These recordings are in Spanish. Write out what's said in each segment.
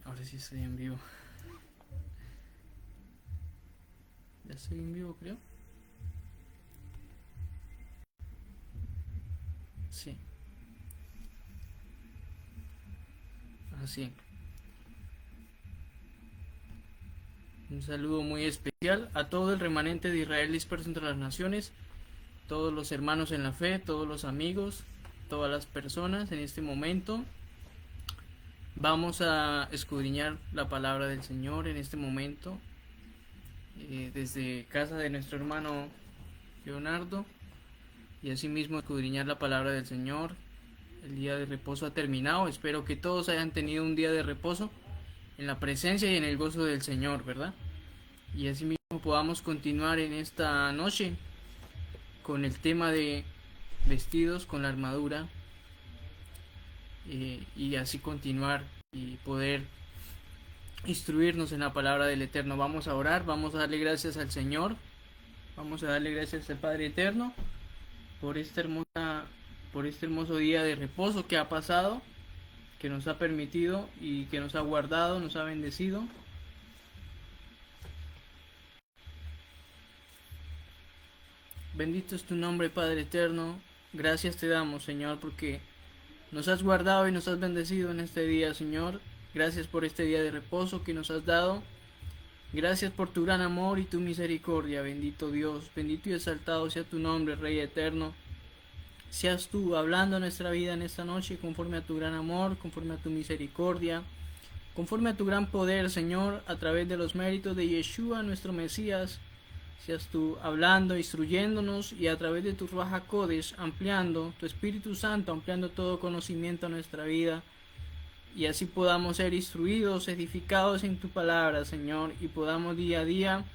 Ahora sí estoy en vivo. Ya estoy en vivo, creo. Sí, así. Un saludo muy especial a todo el remanente de Israel disperso entre las naciones, todos los hermanos en la fe, todos los amigos, todas las personas en este momento. Vamos a escudriñar la palabra del Señor en este momento, desde casa de nuestro hermano Leonardo, y asimismo escudriñar la palabra del Señor. El día de reposo ha terminado. Espero que todos hayan tenido un día de reposo en la presencia y en el gozo del Señor, ¿verdad? Y asimismo podamos continuar en esta noche con el tema de vestidos con la armadura, y así continuar y poder instruirnos en la palabra del Eterno. Vamos a orar, vamos a darle gracias al Señor, vamos a darle gracias al Padre Eterno por este hermoso día de reposo que ha pasado, que nos ha permitido y que nos ha guardado, nos ha bendecido. Bendito es tu nombre, Padre Eterno. Gracias te damos, Señor, porque nos has guardado y nos has bendecido en este día, Señor. Gracias por este día de reposo que nos has dado. Gracias por tu gran amor y tu misericordia, bendito Dios. Bendito y exaltado sea tu nombre, Rey Eterno. Seas tú hablando nuestra vida en esta noche conforme a tu gran amor, conforme a tu misericordia, conforme a tu gran poder, Señor, a través de los méritos de Yeshua, nuestro Mesías. Seas tú hablando, instruyéndonos, y a través de tu Ruach HaKodesh ampliando, tu Espíritu Santo ampliando todo conocimiento a nuestra vida, y así podamos ser instruidos, edificados en tu palabra, Señor, y podamos día a día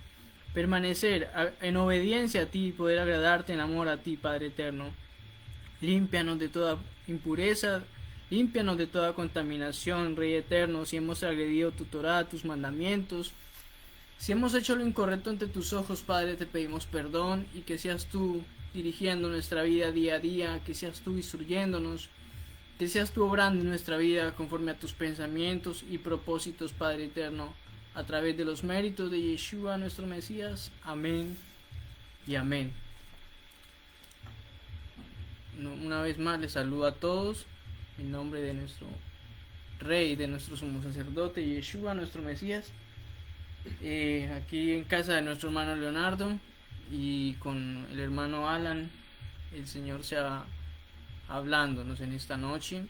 permanecer en obediencia a ti y poder agradarte en amor a ti, Padre Eterno. Límpianos de toda impureza, límpianos de toda contaminación, Rey Eterno, si hemos agredido tu Torah, tus mandamientos. Si hemos hecho lo incorrecto ante tus ojos, Padre, te pedimos perdón, y que seas tú dirigiendo nuestra vida día a día, que seas tú instruyéndonos, que seas tú obrando en nuestra vida conforme a tus pensamientos y propósitos, Padre Eterno, a través de los méritos de Yeshua, nuestro Mesías. Amén y amén. Una vez más les saludo a todos en nombre de nuestro Rey, de nuestro sumo sacerdote Yeshua, nuestro Mesías. Aquí en casa de nuestro hermano Leonardo y con el hermano Alan, el Señor sea hablándonos en esta noche.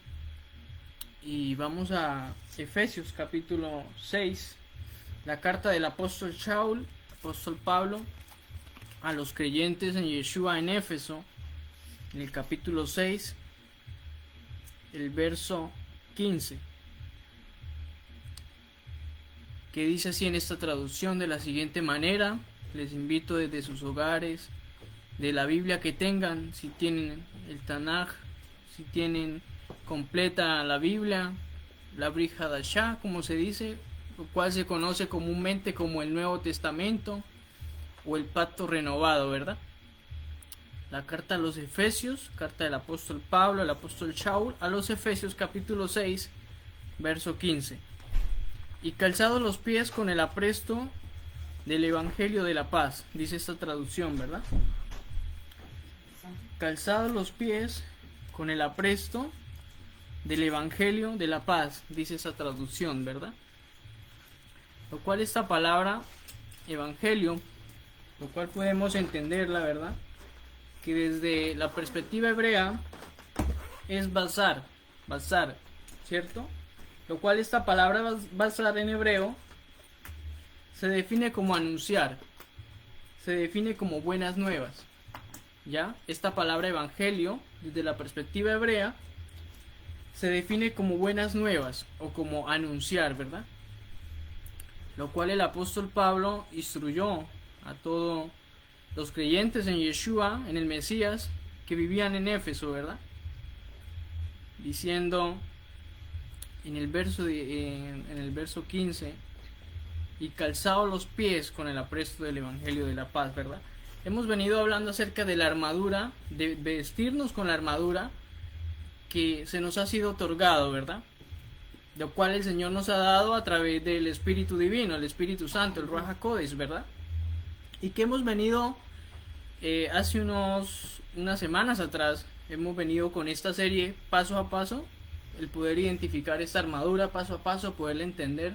Y vamos a Efesios capítulo 6, la carta del apóstol Shaul, apóstol Pablo, a los creyentes en Yeshua en Éfeso, en el capítulo 6, el verso 15. Que dice así en esta traducción de la siguiente manera. Les invito desde sus hogares, de la Biblia que tengan, si tienen el Tanaj, si tienen completa la Biblia, la Brit Hadashah, como se dice, lo cual se conoce comúnmente como el Nuevo Testamento o el Pacto Renovado, ¿verdad? La carta a los Efesios, carta del apóstol Pablo, el apóstol Shaul, a los Efesios capítulo 6, verso 15. Y calzados los pies con el apresto del Evangelio de la paz, dice esta traducción, ¿verdad? Calzados los pies con el apresto del Evangelio de la paz, dice esa traducción, ¿verdad? Lo cual esta palabra, Evangelio, lo cual podemos entenderla, ¿verdad? Que desde la perspectiva hebrea es bazar, ¿cierto? Lo cual esta palabra bazar en hebreo se define como anunciar, se define como buenas nuevas, ¿ya? Esta palabra evangelio, desde la perspectiva hebrea, se define como buenas nuevas o como anunciar, ¿verdad? Lo cual el apóstol Pablo instruyó a todos los creyentes en Yeshua, en el Mesías, que vivían en Éfeso, ¿verdad? Diciendo en el verso 15, y calzados los pies con el apresto del Evangelio de la paz, ¿verdad? Hemos venido hablando acerca de la armadura, de vestirnos con la armadura que se nos ha sido otorgado, ¿verdad? lo cual el Señor nos ha dado a través del Espíritu Divino, el Espíritu Santo, el Ruach HaKodesh, ¿verdad? Y que hemos venido hace unas semanas atrás, hemos venido con esta serie paso a paso, el poder identificar esta armadura paso a paso, poderla entender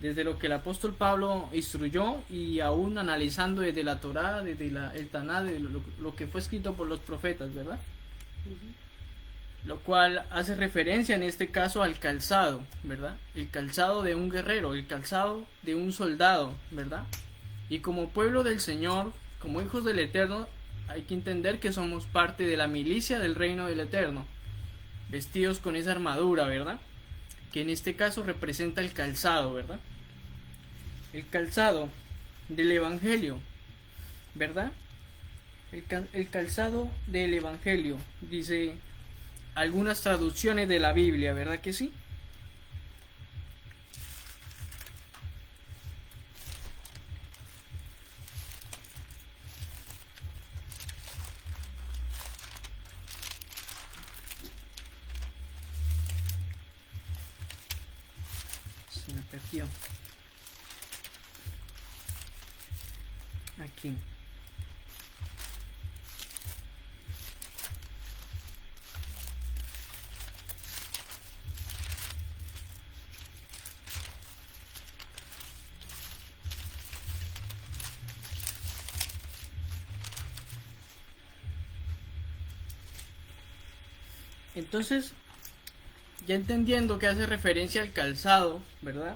desde lo que el apóstol Pablo instruyó y aún analizando desde la Torá, desde el Taná, de lo que fue escrito por los profetas, ¿verdad? Lo cual hace referencia en este caso al calzado, ¿verdad? El calzado de un guerrero, el calzado de un soldado, ¿verdad? Y como pueblo del Señor, como hijos del Eterno, hay que entender que somos parte de la milicia del reino del Eterno, vestidos con esa armadura, ¿verdad? Que en este caso representa el calzado, ¿verdad? El calzado del Evangelio, ¿verdad? El calzado del Evangelio, dice algunas traducciones de la Biblia, ¿verdad que sí? Se me perdió. Aquí. Entonces, ya entendiendo que hace referencia al calzado, ¿verdad?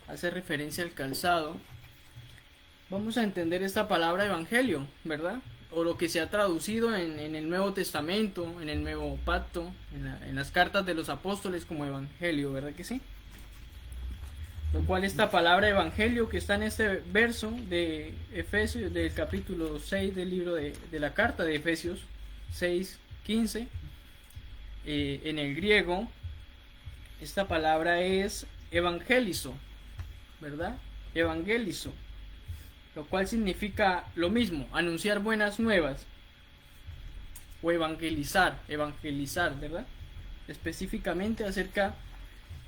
Hace referencia al calzado. Vamos a entender esta palabra evangelio, ¿verdad? O lo que se ha traducido en el Nuevo Testamento, en el Nuevo Pacto, en las cartas de los apóstoles como evangelio, ¿verdad que sí? Lo cual esta palabra evangelio que está en este verso de Efesios, del capítulo 6 del libro de la carta de Efesios 6:15, en el griego, esta palabra es evangelizo, ¿verdad? Evangelizo, lo cual significa lo mismo, anunciar buenas nuevas, o evangelizar, ¿verdad? Específicamente acerca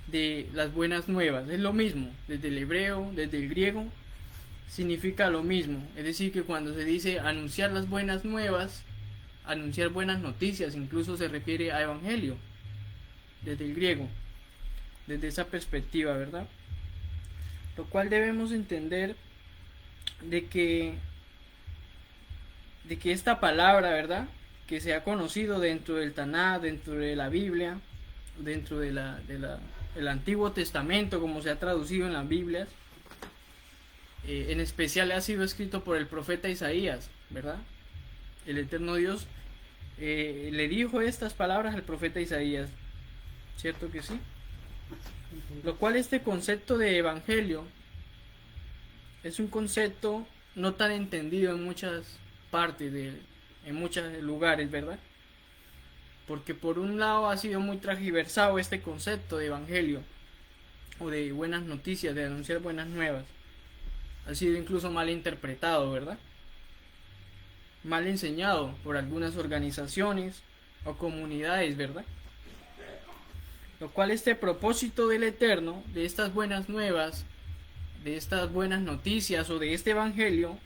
de las buenas nuevas, es lo mismo, desde el hebreo, desde el griego, significa lo mismo, es decir, que cuando se dice anunciar las buenas nuevas, anunciar buenas noticias, incluso se refiere a evangelio, desde el griego, desde esa perspectiva, ¿verdad? Lo cual debemos entender de que esta palabra, ¿verdad?, que se ha conocido dentro del Taná, dentro de la Biblia, dentro del Antiguo Testamento, como se ha traducido en las Biblias, en especial ha sido escrito por el profeta Isaías, ¿verdad? El eterno Dios le dijo estas palabras al profeta Isaías, ¿cierto que sí? Lo cual este concepto de evangelio es un concepto no tan entendido en muchas partes, en muchos lugares, ¿verdad? Porque por un lado ha sido muy transversado este concepto de evangelio o de buenas noticias, de anunciar buenas nuevas. Ha sido incluso mal interpretado, ¿verdad? Mal enseñado por algunas organizaciones o comunidades, ¿verdad? Lo cual este propósito del Eterno, de estas buenas nuevas, de estas buenas noticias o de este evangelio,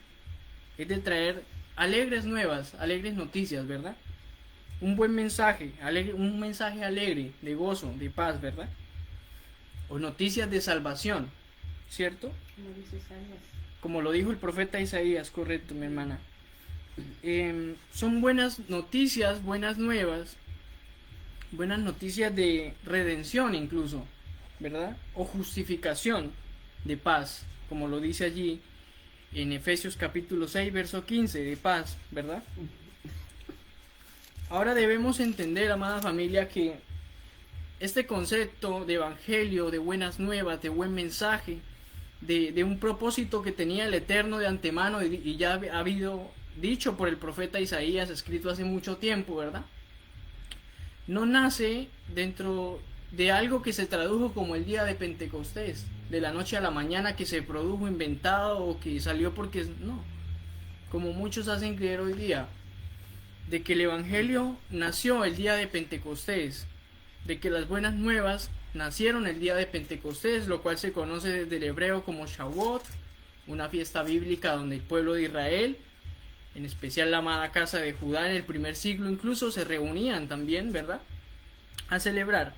es de traer alegres nuevas, alegres noticias, ¿verdad? Un buen mensaje, un mensaje alegre, de gozo, de paz, ¿verdad? O noticias de salvación, ¿cierto? Como lo dijo el profeta Isaías, correcto, mi hermana. Son buenas noticias, buenas nuevas, buenas noticias de redención incluso, ¿verdad? O justificación de paz, como lo dice allí en Efesios capítulo 6, verso 15, de paz, ¿verdad? Ahora debemos entender, amada familia, que este concepto de evangelio, de buenas nuevas, de buen mensaje, de un propósito que tenía el Eterno de antemano y ya ha habido dicho por el profeta Isaías, escrito hace mucho tiempo, ¿verdad? No nace dentro de algo que se tradujo como el día de Pentecostés, de la noche a la mañana, que se produjo inventado o que salió porque no, como muchos hacen creer hoy día, de que el evangelio nació el día de Pentecostés, de que las buenas nuevas nacieron el día de Pentecostés, lo cual se conoce desde el hebreo como Shavuot, una fiesta bíblica donde el pueblo de Israel, en especial la amada casa de Judá en el primer siglo, incluso se reunían también, ¿verdad?, a celebrar,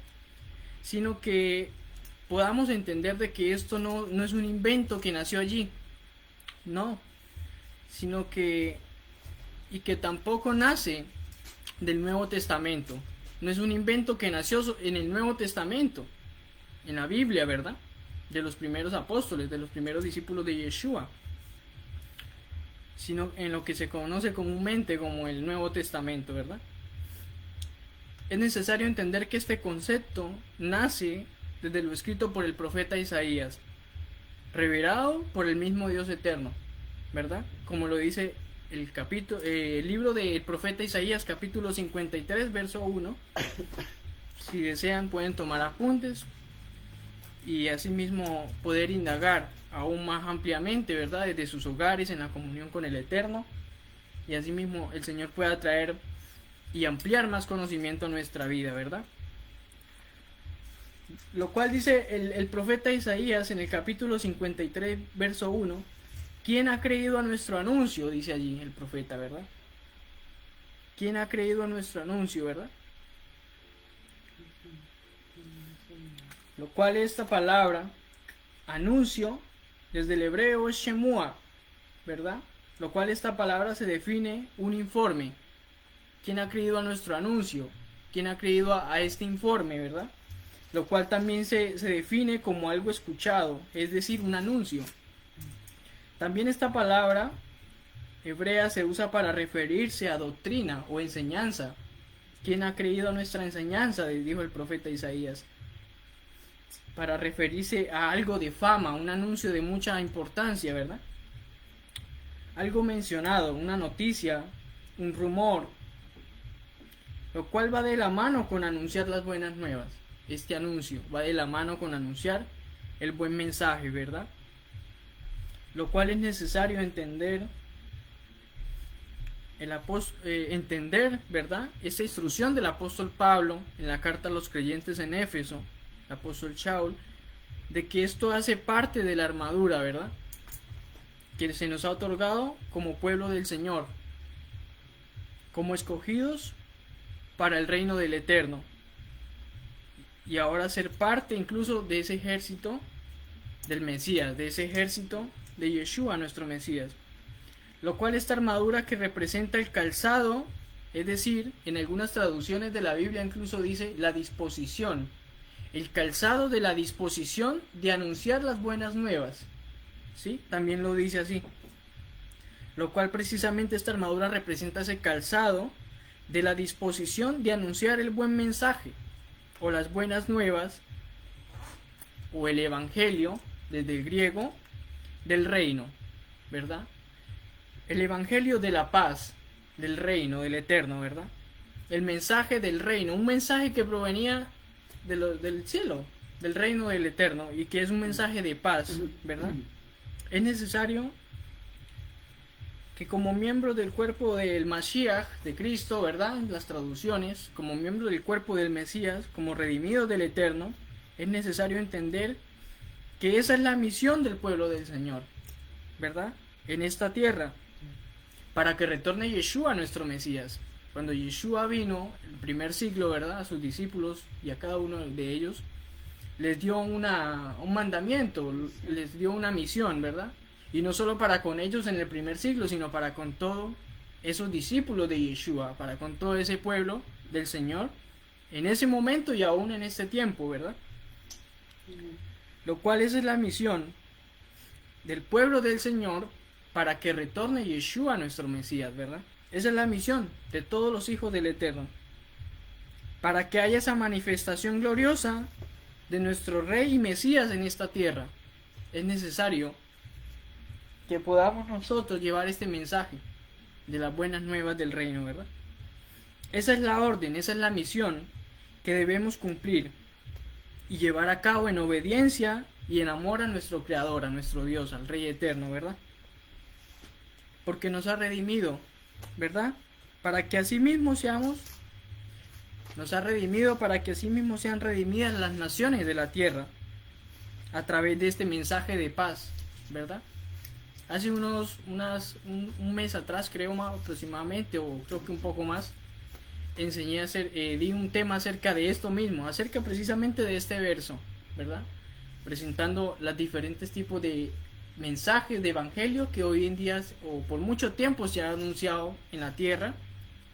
sino que podamos entender de que esto no es un invento que nació allí, no, sino que, y que tampoco nace del Nuevo Testamento, no es un invento que nació en el Nuevo Testamento, en la Biblia, ¿verdad?, de los primeros apóstoles, de los primeros discípulos de Yeshua, sino en lo que se conoce comúnmente como el Nuevo Testamento, ¿verdad? Es necesario entender que este concepto nace desde lo escrito por el profeta Isaías, revelado por el mismo Dios eterno, ¿verdad? Como lo dice el libro del profeta Isaías, capítulo 53, verso 1. Si desean pueden tomar apuntes y asimismo poder indagar aún más ampliamente, ¿verdad?, desde sus hogares en la comunión con el Eterno, y asimismo el Señor pueda traer y ampliar más conocimiento a nuestra vida, ¿verdad? Lo cual dice el profeta Isaías en el capítulo 53, verso 1, ¿quién ha creído a nuestro anuncio?, dice allí el profeta, ¿verdad? ¿Quién ha creído a nuestro anuncio?, ¿verdad? Lo cual esta palabra, anuncio, desde el hebreo es Shemua, ¿verdad? Lo cual esta palabra se define un informe. ¿Quién ha creído a nuestro anuncio? ¿Quién ha creído a este informe, verdad? Lo cual también se define como algo escuchado, es decir, un anuncio. También esta palabra hebrea se usa para referirse a doctrina o enseñanza. ¿Quién ha creído a nuestra enseñanza?, dijo el profeta Isaías. Para referirse a algo de fama, un anuncio de mucha importancia, ¿verdad? Algo mencionado, una noticia, un rumor, lo cual va de la mano con anunciar las buenas nuevas. Este anuncio va de la mano con anunciar el buen mensaje, ¿verdad? Lo cual es necesario entender, ¿verdad?, esta instrucción del apóstol Pablo en la carta a los creyentes en Éfeso, el apóstol Shaul, de que esto hace parte de la armadura, ¿verdad?, que se nos ha otorgado como pueblo del Señor, como escogidos para el reino del Eterno, y ahora ser parte incluso de ese ejército del Mesías, de ese ejército de Yeshua, nuestro Mesías. Lo cual esta armadura que representa el calzado, es decir, en algunas traducciones de la Biblia incluso dice la disposición, el calzado de la disposición de anunciar las buenas nuevas, ¿sí? También lo dice así. Lo cual precisamente esta armadura representa ese calzado de la disposición de anunciar el buen mensaje, o las buenas nuevas, o el evangelio, desde el griego, del reino, ¿verdad? El evangelio de la paz, del reino, del eterno, ¿verdad? El mensaje del reino, un mensaje que provenía del cielo, del reino del eterno, y que es un mensaje de paz, ¿verdad? Es necesario que como miembro del cuerpo del Mashiach, de Cristo, ¿verdad?, en las traducciones, como miembro del cuerpo del Mesías, como redimido del Eterno, es necesario entender que esa es la misión del pueblo del Señor, ¿verdad?, en esta tierra, para que retorne Yeshua, nuestro Mesías. Cuando Yeshua vino, en el primer siglo, ¿verdad?, a sus discípulos y a cada uno de ellos, les dio un mandamiento, les dio una misión, ¿verdad? Y no solo para con ellos en el primer siglo, sino para con todos esos discípulos de Yeshua, para con todo ese pueblo del Señor, en ese momento y aún en este tiempo, ¿verdad? Lo cual esa es la misión del pueblo del Señor para que retorne Yeshua, nuestro Mesías, ¿verdad? Esa es la misión de todos los hijos del Eterno, para que haya esa manifestación gloriosa de nuestro Rey y Mesías en esta tierra. Es necesario que podamos nosotros llevar este mensaje de las buenas nuevas del reino, ¿verdad? Esa es la orden, esa es la misión que debemos cumplir y llevar a cabo en obediencia y en amor a nuestro Creador, a nuestro Dios, al Rey Eterno, ¿verdad? Porque nos ha redimido, ¿verdad? Para que asimismo seamos Nos ha redimido para que así mismo sean redimidas las naciones de la tierra a través de este mensaje de paz, ¿verdad? Hace un mes atrás, creo más aproximadamente, o creo que un poco más, di un tema acerca de esto mismo, acerca precisamente de este verso, ¿verdad? Presentando los diferentes tipos de mensajes de evangelio que hoy en día o por mucho tiempo se ha anunciado en la tierra,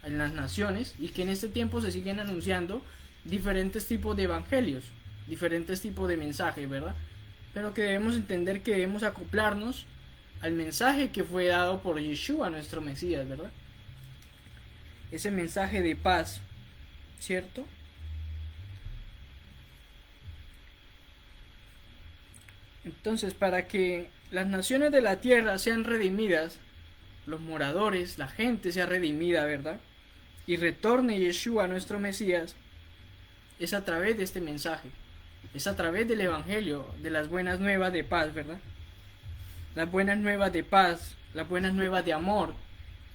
en las naciones, y que en este tiempo se siguen anunciando diferentes tipos de evangelios, diferentes tipos de mensajes, ¿verdad? Pero que debemos entender que debemos acoplarnos al mensaje que fue dado por Yeshua, nuestro Mesías, ¿verdad? Ese mensaje de paz, ¿cierto? Entonces, para que las naciones de la tierra sean redimidas, los moradores, la gente sea redimida, ¿verdad? Y retorne Yeshua, nuestro Mesías, es a través de este mensaje, es a través del Evangelio, de las buenas nuevas de paz, ¿verdad? Las buenas nuevas de paz, las buenas nuevas de amor,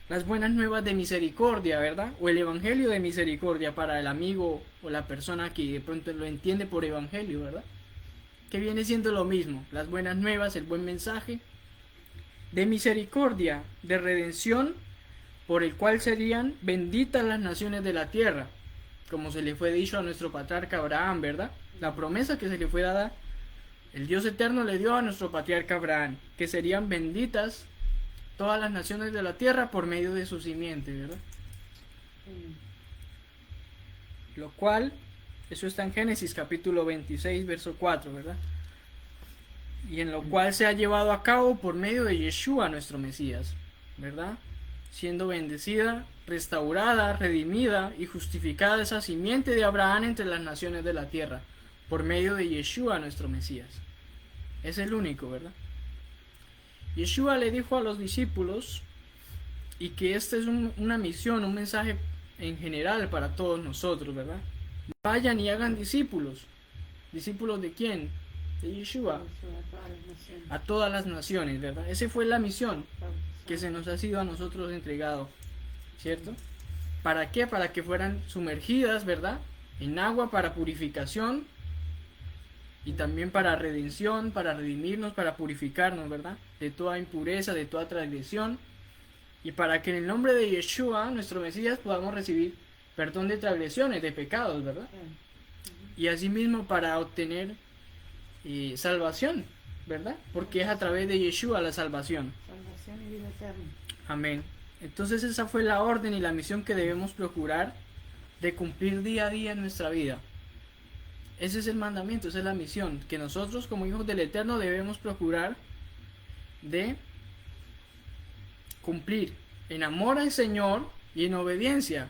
las buenas nuevas de misericordia, ¿verdad? O el Evangelio de misericordia para el amigo o la persona que de pronto lo entiende por Evangelio, ¿verdad? Que viene siendo lo mismo, las buenas nuevas, el buen mensaje de misericordia, de redención, por el cual serían benditas las naciones de la tierra, como se le fue dicho a nuestro patriarca Abraham, ¿verdad? La promesa que se le fue dada, el Dios eterno le dio a nuestro patriarca Abraham, que serían benditas todas las naciones de la tierra por medio de su simiente, ¿verdad? Lo cual, eso está en Génesis capítulo 26, verso 4, ¿verdad? Y en lo cual se ha llevado a cabo por medio de Yeshua, nuestro Mesías, ¿verdad? Siendo bendecida, restaurada, redimida y justificada esa simiente de Abraham entre las naciones de la tierra, por medio de Yeshua, nuestro Mesías. Es el único, ¿verdad? Yeshua le dijo a los discípulos, y que esta es una misión, un mensaje en general para todos nosotros, ¿verdad? Vayan y hagan discípulos. ¿Discípulos de quién? De Yeshua. A todas las naciones, ¿verdad? Esa fue la misión que se nos ha sido a nosotros entregado, ¿cierto? ¿Para qué? Para que fueran sumergidas, ¿verdad? En agua para purificación y también para redención, para redimirnos, para purificarnos, ¿verdad? De toda impureza, de toda transgresión, y para que en el nombre de Yeshua, nuestro Mesías, podamos recibir perdón de transgresiones, de pecados, ¿verdad? Y asimismo para obtener salvación, ¿verdad? Porque es a través de Yeshua la salvación. Salvación y vida eterna. Amén. Entonces esa fue la orden y la misión que debemos procurar de cumplir día a día en nuestra vida. Ese es el mandamiento, esa es la misión que nosotros como hijos del Eterno debemos procurar de cumplir en amor al Señor y en obediencia,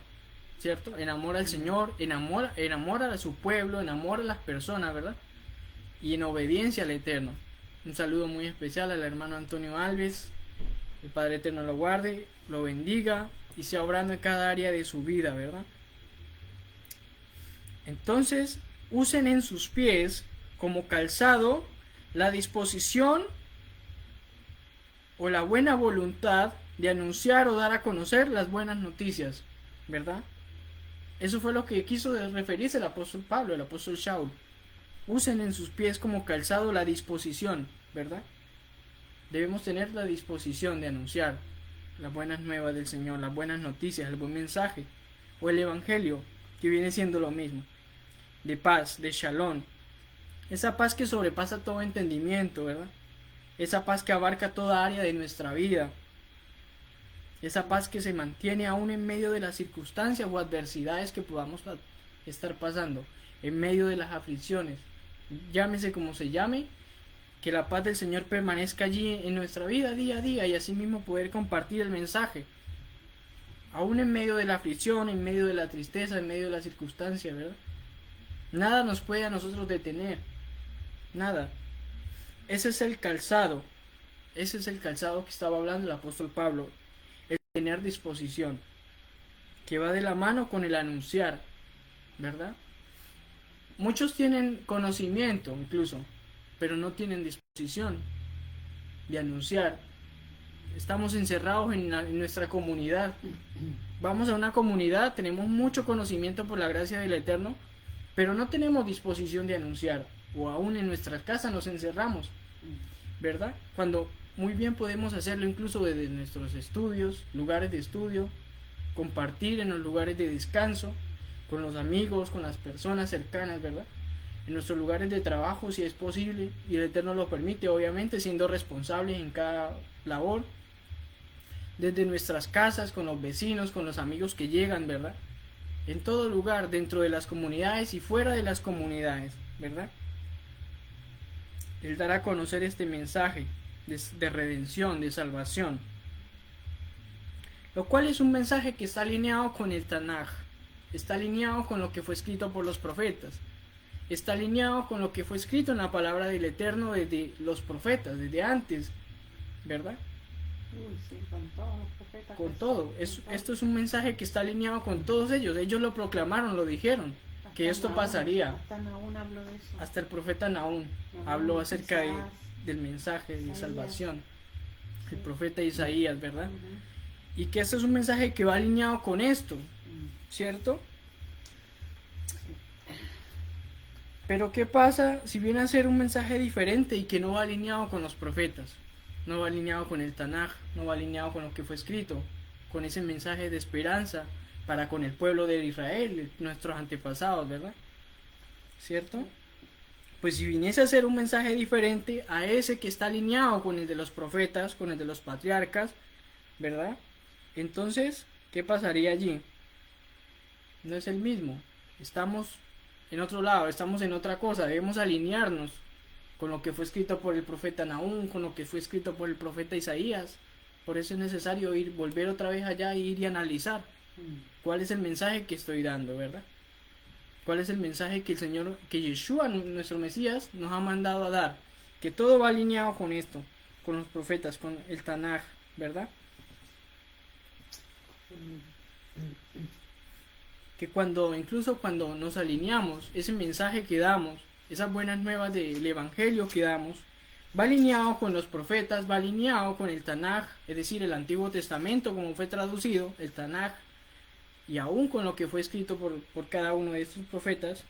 ¿cierto? En amor al Señor, en amor a su pueblo, en amor a las personas, ¿verdad? Y en obediencia al Eterno. Un saludo muy especial al hermano Antonio Alves. El Padre Eterno lo guarde, lo bendiga y sea obrando en cada área de su vida, ¿verdad? Entonces, usen en sus pies como calzado la disposición o la buena voluntad de anunciar o dar a conocer las buenas noticias, ¿verdad? Eso fue lo que quiso referirse el apóstol Pablo, el apóstol Shaul. Usen en sus pies como calzado la disposición, ¿verdad? Debemos tener la disposición de anunciar las buenas nuevas del Señor, las buenas noticias, el buen mensaje, o el evangelio, que viene siendo lo mismo, de paz, de shalom, esa paz que sobrepasa todo entendimiento, ¿verdad? Esa paz que abarca toda área de nuestra vida, esa paz que se mantiene aún en medio de las circunstancias o adversidades que podamos estar pasando, en medio de las aflicciones, llámese como se llame, que la paz del Señor permanezca allí en nuestra vida día a día y asimismo poder compartir el mensaje, aún en medio de la aflicción, en medio de la tristeza, en medio de la circunstancia, ¿verdad? Nada nos puede a nosotros detener, nada. Ese es el calzado que estaba hablando el apóstol Pablo, el tener disposición, que va de la mano con el anunciar, ¿verdad? Muchos tienen conocimiento incluso, pero no tienen disposición de anunciar estamos encerrados en nuestra comunidad. Vamos a una comunidad, tenemos mucho conocimiento por la gracia del Eterno, pero no tenemos disposición de anunciar, o aún en nuestras casas nos encerramos, ¿verdad? Cuando muy bien podemos hacerlo incluso desde nuestros estudios, lugares de estudio, compartir en los lugares de descanso, con los amigos, con las personas cercanas, ¿verdad? En nuestros lugares de trabajo, si es posible, y el Eterno lo permite, obviamente, siendo responsables en cada labor, desde nuestras casas, con los vecinos, con los amigos que llegan, ¿verdad? En todo lugar, dentro de las comunidades y fuera de las comunidades, ¿verdad? Él dará a conocer este mensaje de redención, de salvación, lo cual es un mensaje que está alineado con el Tanaj, está alineado con lo que fue escrito por los profetas, está alineado con lo que fue escrito en la palabra del Eterno desde los profetas, desde antes, ¿verdad? Sí, con todos los profetas. Con todo. Esto es un mensaje que está alineado con todos ellos. Ellos lo proclamaron, lo dijeron, que esto pasaría. Hasta Nahum habló de eso. Hasta el profeta Nahum habló acerca del mensaje de salvación. El profeta Isaías, ¿verdad? Y que esto es un mensaje que va alineado con esto, ¿cierto? Pero ¿qué pasa si viene a ser un mensaje diferente y que no va alineado con los profetas? No va alineado con el Tanaj, no va alineado con lo que fue escrito, con ese mensaje de esperanza para con el pueblo de Israel, nuestros antepasados, ¿verdad? ¿Cierto? Pues si viniese a ser un mensaje diferente a ese que está alineado con el de los profetas, con el de los patriarcas, ¿verdad? Entonces, ¿qué pasaría allí? No es el mismo. Estamos en otro lado, estamos en otra cosa, debemos alinearnos con lo que fue escrito por el profeta Nahum, con lo que fue escrito por el profeta Isaías. Por eso es necesario volver otra vez allá e ir y analizar cuál es el mensaje que estoy dando, ¿verdad? ¿Cuál es el mensaje que el Señor, que Yeshua, nuestro Mesías, nos ha mandado a dar? Que todo va alineado con esto, con los profetas, con el Tanaj, ¿verdad? Que incluso cuando nos alineamos, ese mensaje que damos, esas buenas nuevas del Evangelio que damos, va alineado con los profetas, va alineado con el Tanaj, es decir, el Antiguo Testamento, como fue traducido, el Tanaj, y aún con lo que fue escrito por cada uno de estos profetas,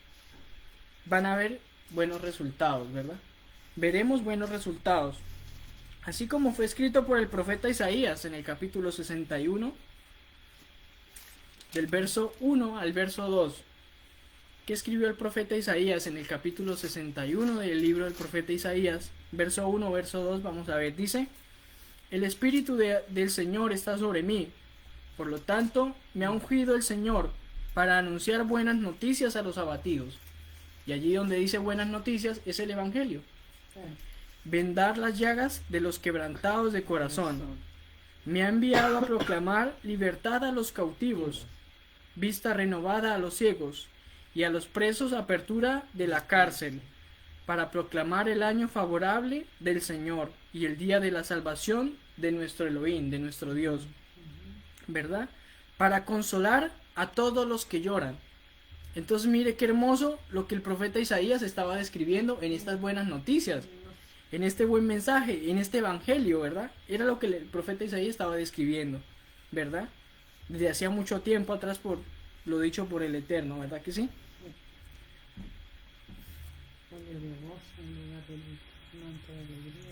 van a haber buenos resultados, ¿verdad? Veremos buenos resultados. Así como fue escrito por el profeta Isaías en el capítulo 61, del verso 1 al verso 2. ¿Qué escribió el profeta Isaías en el capítulo 61 del libro del profeta Isaías? Verso 1, verso 2, vamos a ver. Dice: el Espíritu del Señor está sobre mí. Por lo tanto, me ha ungido el Señor para anunciar buenas noticias a los abatidos. Y allí donde dice buenas noticias es el Evangelio. Vendar las llagas de los quebrantados de corazón. Me ha enviado a proclamar libertad a los cautivos, vista renovada a los ciegos, y a los presos apertura de la cárcel, para proclamar el año favorable del Señor y el día de la salvación de nuestro Elohim, de nuestro Dios, ¿verdad? Para consolar a todos los que lloran. Entonces mire qué hermoso lo que el profeta Isaías estaba describiendo en estas buenas noticias, en este buen mensaje, en este evangelio, ¿verdad? Era lo que el profeta Isaías estaba describiendo, ¿verdad? Desde hacía mucho tiempo atrás, por lo dicho por el Eterno, ¿verdad que sí?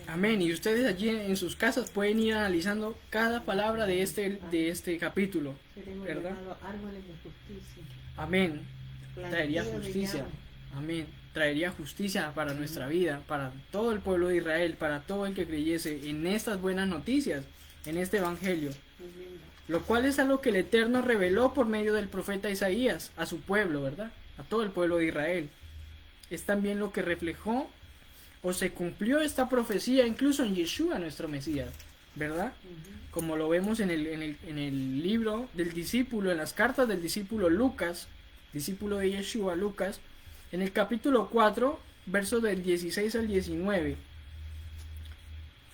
Amén. Y ustedes allí en sus casas pueden ir analizando cada palabra de este capítulo, ¿verdad? Árboles de justicia. Amén. Traería justicia. Amén. Traería justicia para nuestra vida, para todo el pueblo de Israel, para todo el que creyese en estas buenas noticias, en este evangelio. Lo cual es algo que el Eterno reveló por medio del profeta Isaías a su pueblo, ¿verdad? A todo el pueblo de Israel. Es también lo que reflejó o se cumplió esta profecía incluso en Yeshua, nuestro Mesías, ¿verdad? Como lo vemos en el libro del discípulo, en las cartas del discípulo Lucas, discípulo de Yeshua, Lucas, en el capítulo 4, versos del 16 al 19,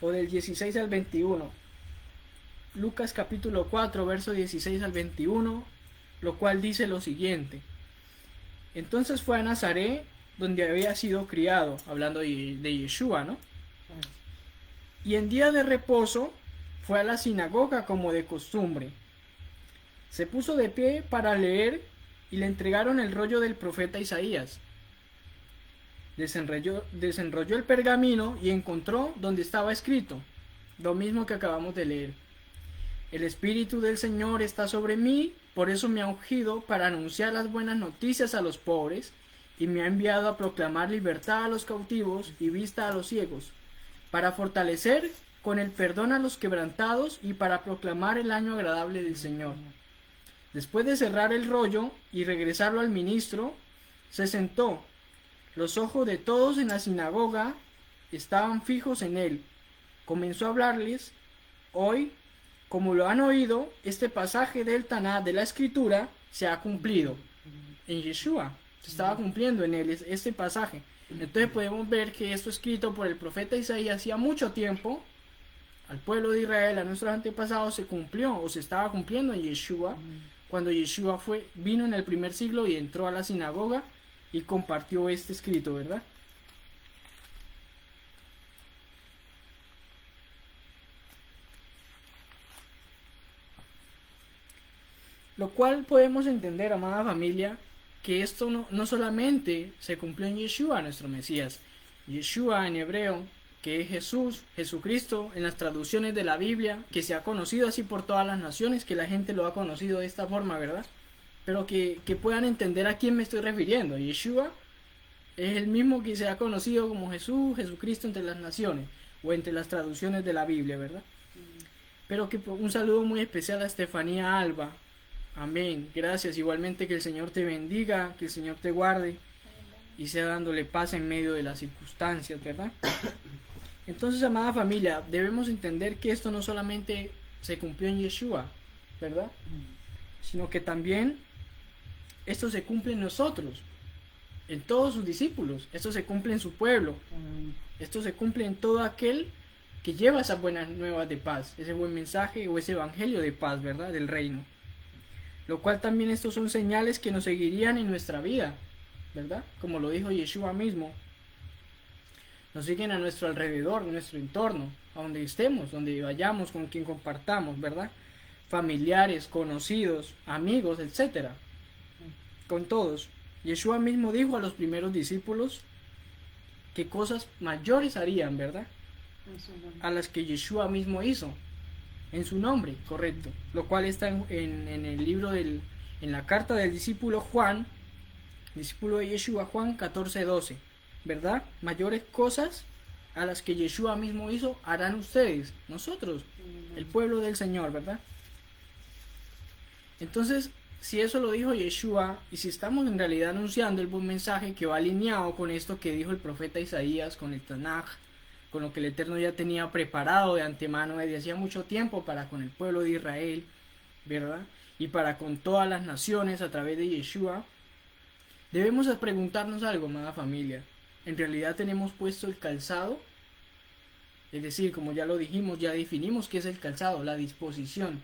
o del 16 al 21. Lucas capítulo 4, verso 16 al 21, lo cual dice lo siguiente: entonces fue a Nazaret, donde había sido criado, hablando de Yeshua, ¿no? Y en día de reposo fue a la sinagoga como de costumbre. Se puso de pie para leer y le entregaron el rollo del profeta Isaías. Desenrolló el pergamino y encontró donde estaba escrito, lo mismo que acabamos de leer. El Espíritu del Señor está sobre mí, por eso me ha ungido para anunciar las buenas noticias a los pobres, y me ha enviado a proclamar libertad a los cautivos y vista a los ciegos, para fortalecer con el perdón a los quebrantados y para proclamar el año agradable del Señor. Después de cerrar el rollo y regresarlo al ministro, se sentó. Los ojos de todos en la sinagoga estaban fijos en él. Comenzó a hablarles: hoy, como lo han oído, este pasaje del Taná de la Escritura se ha cumplido. En Yeshua se estaba cumpliendo en él este pasaje. Entonces podemos ver que esto escrito por el profeta Isaías hacía mucho tiempo al pueblo de Israel, a nuestros antepasados, se cumplió o se estaba cumpliendo en Yeshua, cuando Yeshua vino en el primer siglo y entró a la sinagoga y compartió este escrito, ¿verdad? Lo cual podemos entender, amada familia, que esto no solamente se cumplió en Yeshua, nuestro Mesías. Yeshua en hebreo, que es Jesús, Jesucristo, en las traducciones de la Biblia, que se ha conocido así por todas las naciones, que la gente lo ha conocido de esta forma, ¿verdad? Pero que puedan entender a quién me estoy refiriendo. Yeshua es el mismo que se ha conocido como Jesús, Jesucristo entre las naciones, o entre las traducciones de la Biblia, ¿verdad? Pero que un saludo muy especial a Estefanía Alba. Amén. Gracias. Igualmente que el Señor te bendiga, que el Señor te guarde y sea dándole paz en medio de las circunstancias, ¿verdad? Entonces, amada familia, debemos entender que esto no solamente se cumplió en Yeshua, ¿verdad? Sino que también esto se cumple en nosotros, en todos sus discípulos. Esto se cumple en su pueblo. Esto se cumple en todo aquel que lleva esas buenas nuevas de paz, ese buen mensaje o ese evangelio de paz, ¿verdad? Del reino. Lo cual también estos son señales que nos seguirían en nuestra vida, ¿verdad? Como lo dijo Yeshua mismo. Nos siguen a nuestro alrededor, en nuestro entorno, a donde estemos, donde vayamos, con quien compartamos, ¿verdad? Familiares, conocidos, amigos, etcétera. Con todos. Yeshua mismo dijo a los primeros discípulos que cosas mayores harían, ¿verdad? A las que Yeshua mismo hizo. En su nombre, correcto. Lo cual está en el libro en la carta del discípulo Juan, discípulo de Yeshua, Juan 14:12. ¿Verdad? Mayores cosas a las que Yeshua mismo hizo harán ustedes, nosotros, el pueblo del Señor, ¿verdad? Entonces, si eso lo dijo Yeshua, y si estamos en realidad anunciando el buen mensaje que va alineado con esto que dijo el profeta Isaías, con el Tanaj, con lo que el Eterno ya tenía preparado de antemano desde hacía mucho tiempo para con el pueblo de Israel, ¿verdad? Y para con todas las naciones a través de Yeshua, debemos preguntarnos algo, amada familia. ¿En realidad tenemos puesto el calzado? Es decir, como ya lo dijimos, ya definimos qué es el calzado, la disposición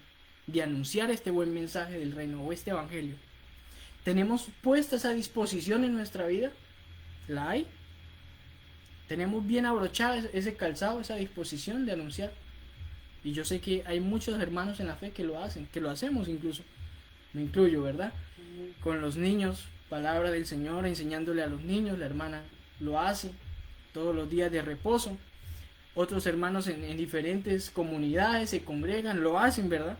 de anunciar este buen mensaje del reino o este evangelio. ¿Tenemos puesta esa disposición en nuestra vida? ¿La hay? ¿Tenemos bien abrochada ese calzado, esa disposición de anunciar? Y yo sé que hay muchos hermanos en la fe que lo hacen, que lo hacemos incluso. Me incluyo, ¿verdad? Con los niños, palabra del Señor, enseñándole a los niños, la hermana lo hace todos los días de reposo. Otros hermanos en diferentes comunidades se congregan, lo hacen, ¿verdad?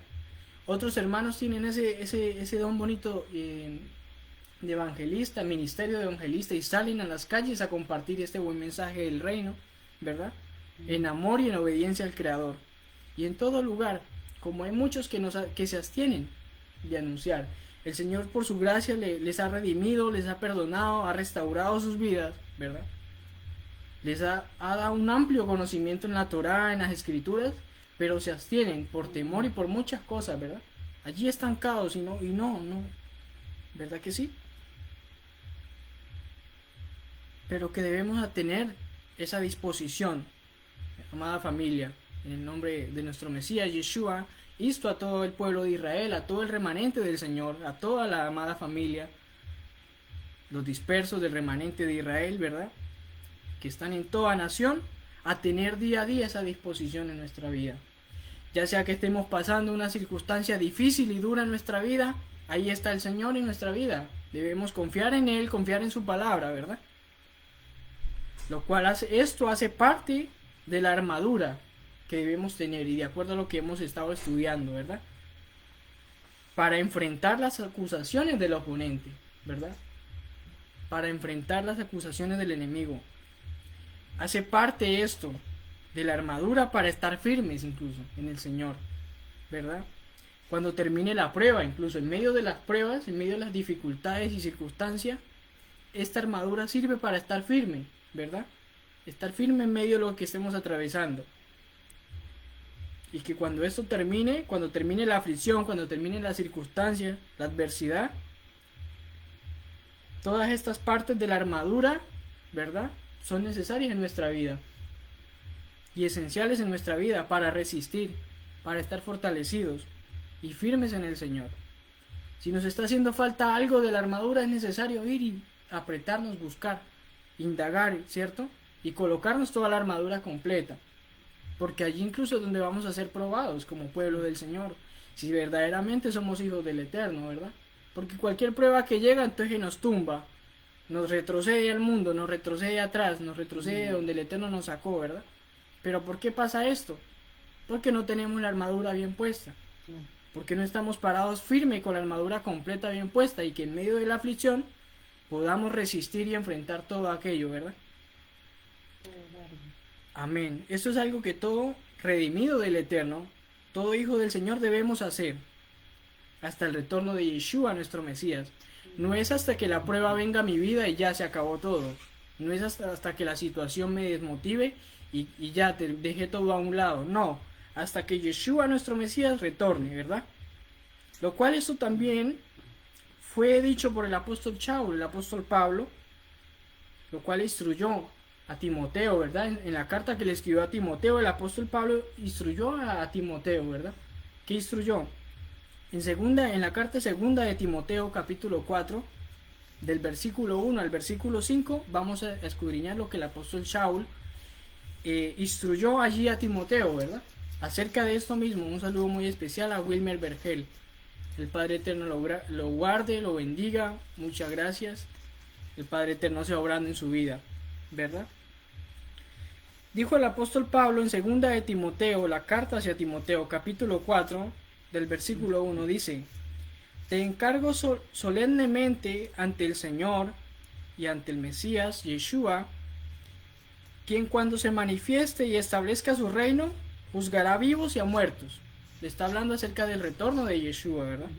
Otros hermanos tienen ese don bonito de evangelista, ministerio de evangelista, y salen a las calles a compartir este buen mensaje del reino, ¿verdad? En amor y en obediencia al Creador. Y en todo lugar, como hay muchos que se abstienen de anunciar, el Señor por su gracia les ha redimido, les ha perdonado, ha restaurado sus vidas, ¿verdad? Les ha dado un amplio conocimiento en la Torá, en las Escrituras, pero se abstienen por temor y por muchas cosas, ¿verdad? Allí estancados y no, ¿verdad que sí? Pero que debemos tener esa disposición, amada familia, en el nombre de nuestro Mesías Yeshua, insto a todo el pueblo de Israel, a todo el remanente del Señor, a toda la amada familia, los dispersos del remanente de Israel, ¿verdad? Que están en toda nación, a tener día a día esa disposición en nuestra vida. Ya sea que estemos pasando una circunstancia difícil y dura en nuestra vida, ahí está el Señor en nuestra vida. Debemos confiar en Él, confiar en su palabra, ¿verdad? Lo cual esto hace parte de la armadura que debemos tener y de acuerdo a lo que hemos estado estudiando, ¿verdad? Para enfrentar las acusaciones del oponente, ¿verdad? Para enfrentar las acusaciones del enemigo. Hace parte esto de la armadura para estar firmes incluso en el Señor, ¿verdad? Cuando termine la prueba, incluso en medio de las pruebas, en medio de las dificultades y circunstancias, esta armadura sirve para estar firme, ¿verdad? Estar firme en medio de lo que estemos atravesando. Y que cuando esto termine, cuando termine la aflicción, cuando termine la circunstancia, la adversidad, todas estas partes de la armadura, ¿verdad?, son necesarias en nuestra vida y esenciales en nuestra vida para resistir, para estar fortalecidos y firmes en el Señor. Si nos está haciendo falta algo de la armadura, es necesario ir y apretarnos, buscar, indagar, ¿cierto? Y colocarnos toda la armadura completa, porque allí incluso es donde vamos a ser probados como pueblo del Señor, si verdaderamente somos hijos del Eterno, ¿verdad? Porque cualquier prueba que llega entonces nos tumba, nos retrocede al mundo, nos retrocede atrás, nos retrocede donde el Eterno nos sacó, ¿verdad? Pero ¿por qué pasa esto? Porque no tenemos la armadura bien puesta, porque no estamos parados firme con la armadura completa bien puesta y que en medio de la aflicción podamos resistir y enfrentar todo aquello, ¿verdad? Amén. Esto es algo que todo redimido del Eterno, todo hijo del Señor debemos hacer hasta el retorno de Yeshua, nuestro Mesías. No es hasta que la prueba venga a mi vida y ya se acabó todo. No es hasta que la situación me desmotive y ya te dejé todo a un lado. No, hasta que Yeshua, nuestro Mesías, retorne, ¿verdad? Lo cual esto también fue dicho por el apóstol Shaul, el apóstol Pablo, lo cual instruyó a Timoteo, ¿verdad? En la carta que le escribió a Timoteo, el apóstol Pablo instruyó a Timoteo, ¿verdad? ¿Qué instruyó? En la carta segunda de Timoteo, capítulo 4, del versículo 1 al versículo 5, vamos a escudriñar lo que el apóstol Shaul instruyó allí a Timoteo, ¿verdad? Acerca de esto mismo. Un saludo muy especial a Wilmer Vergel. El Padre Eterno lo guarde, lo bendiga. Muchas gracias. El Padre Eterno sea obrando en su vida, ¿verdad? Dijo el apóstol Pablo en segunda de Timoteo, la carta hacia Timoteo, capítulo 4, del versículo 1, dice: te encargo solemnemente ante el Señor y ante el Mesías, Yeshua, quien cuando se manifieste y establezca su reino, juzgará vivos y a muertos. Le está hablando acerca del retorno de Yeshua, ¿verdad?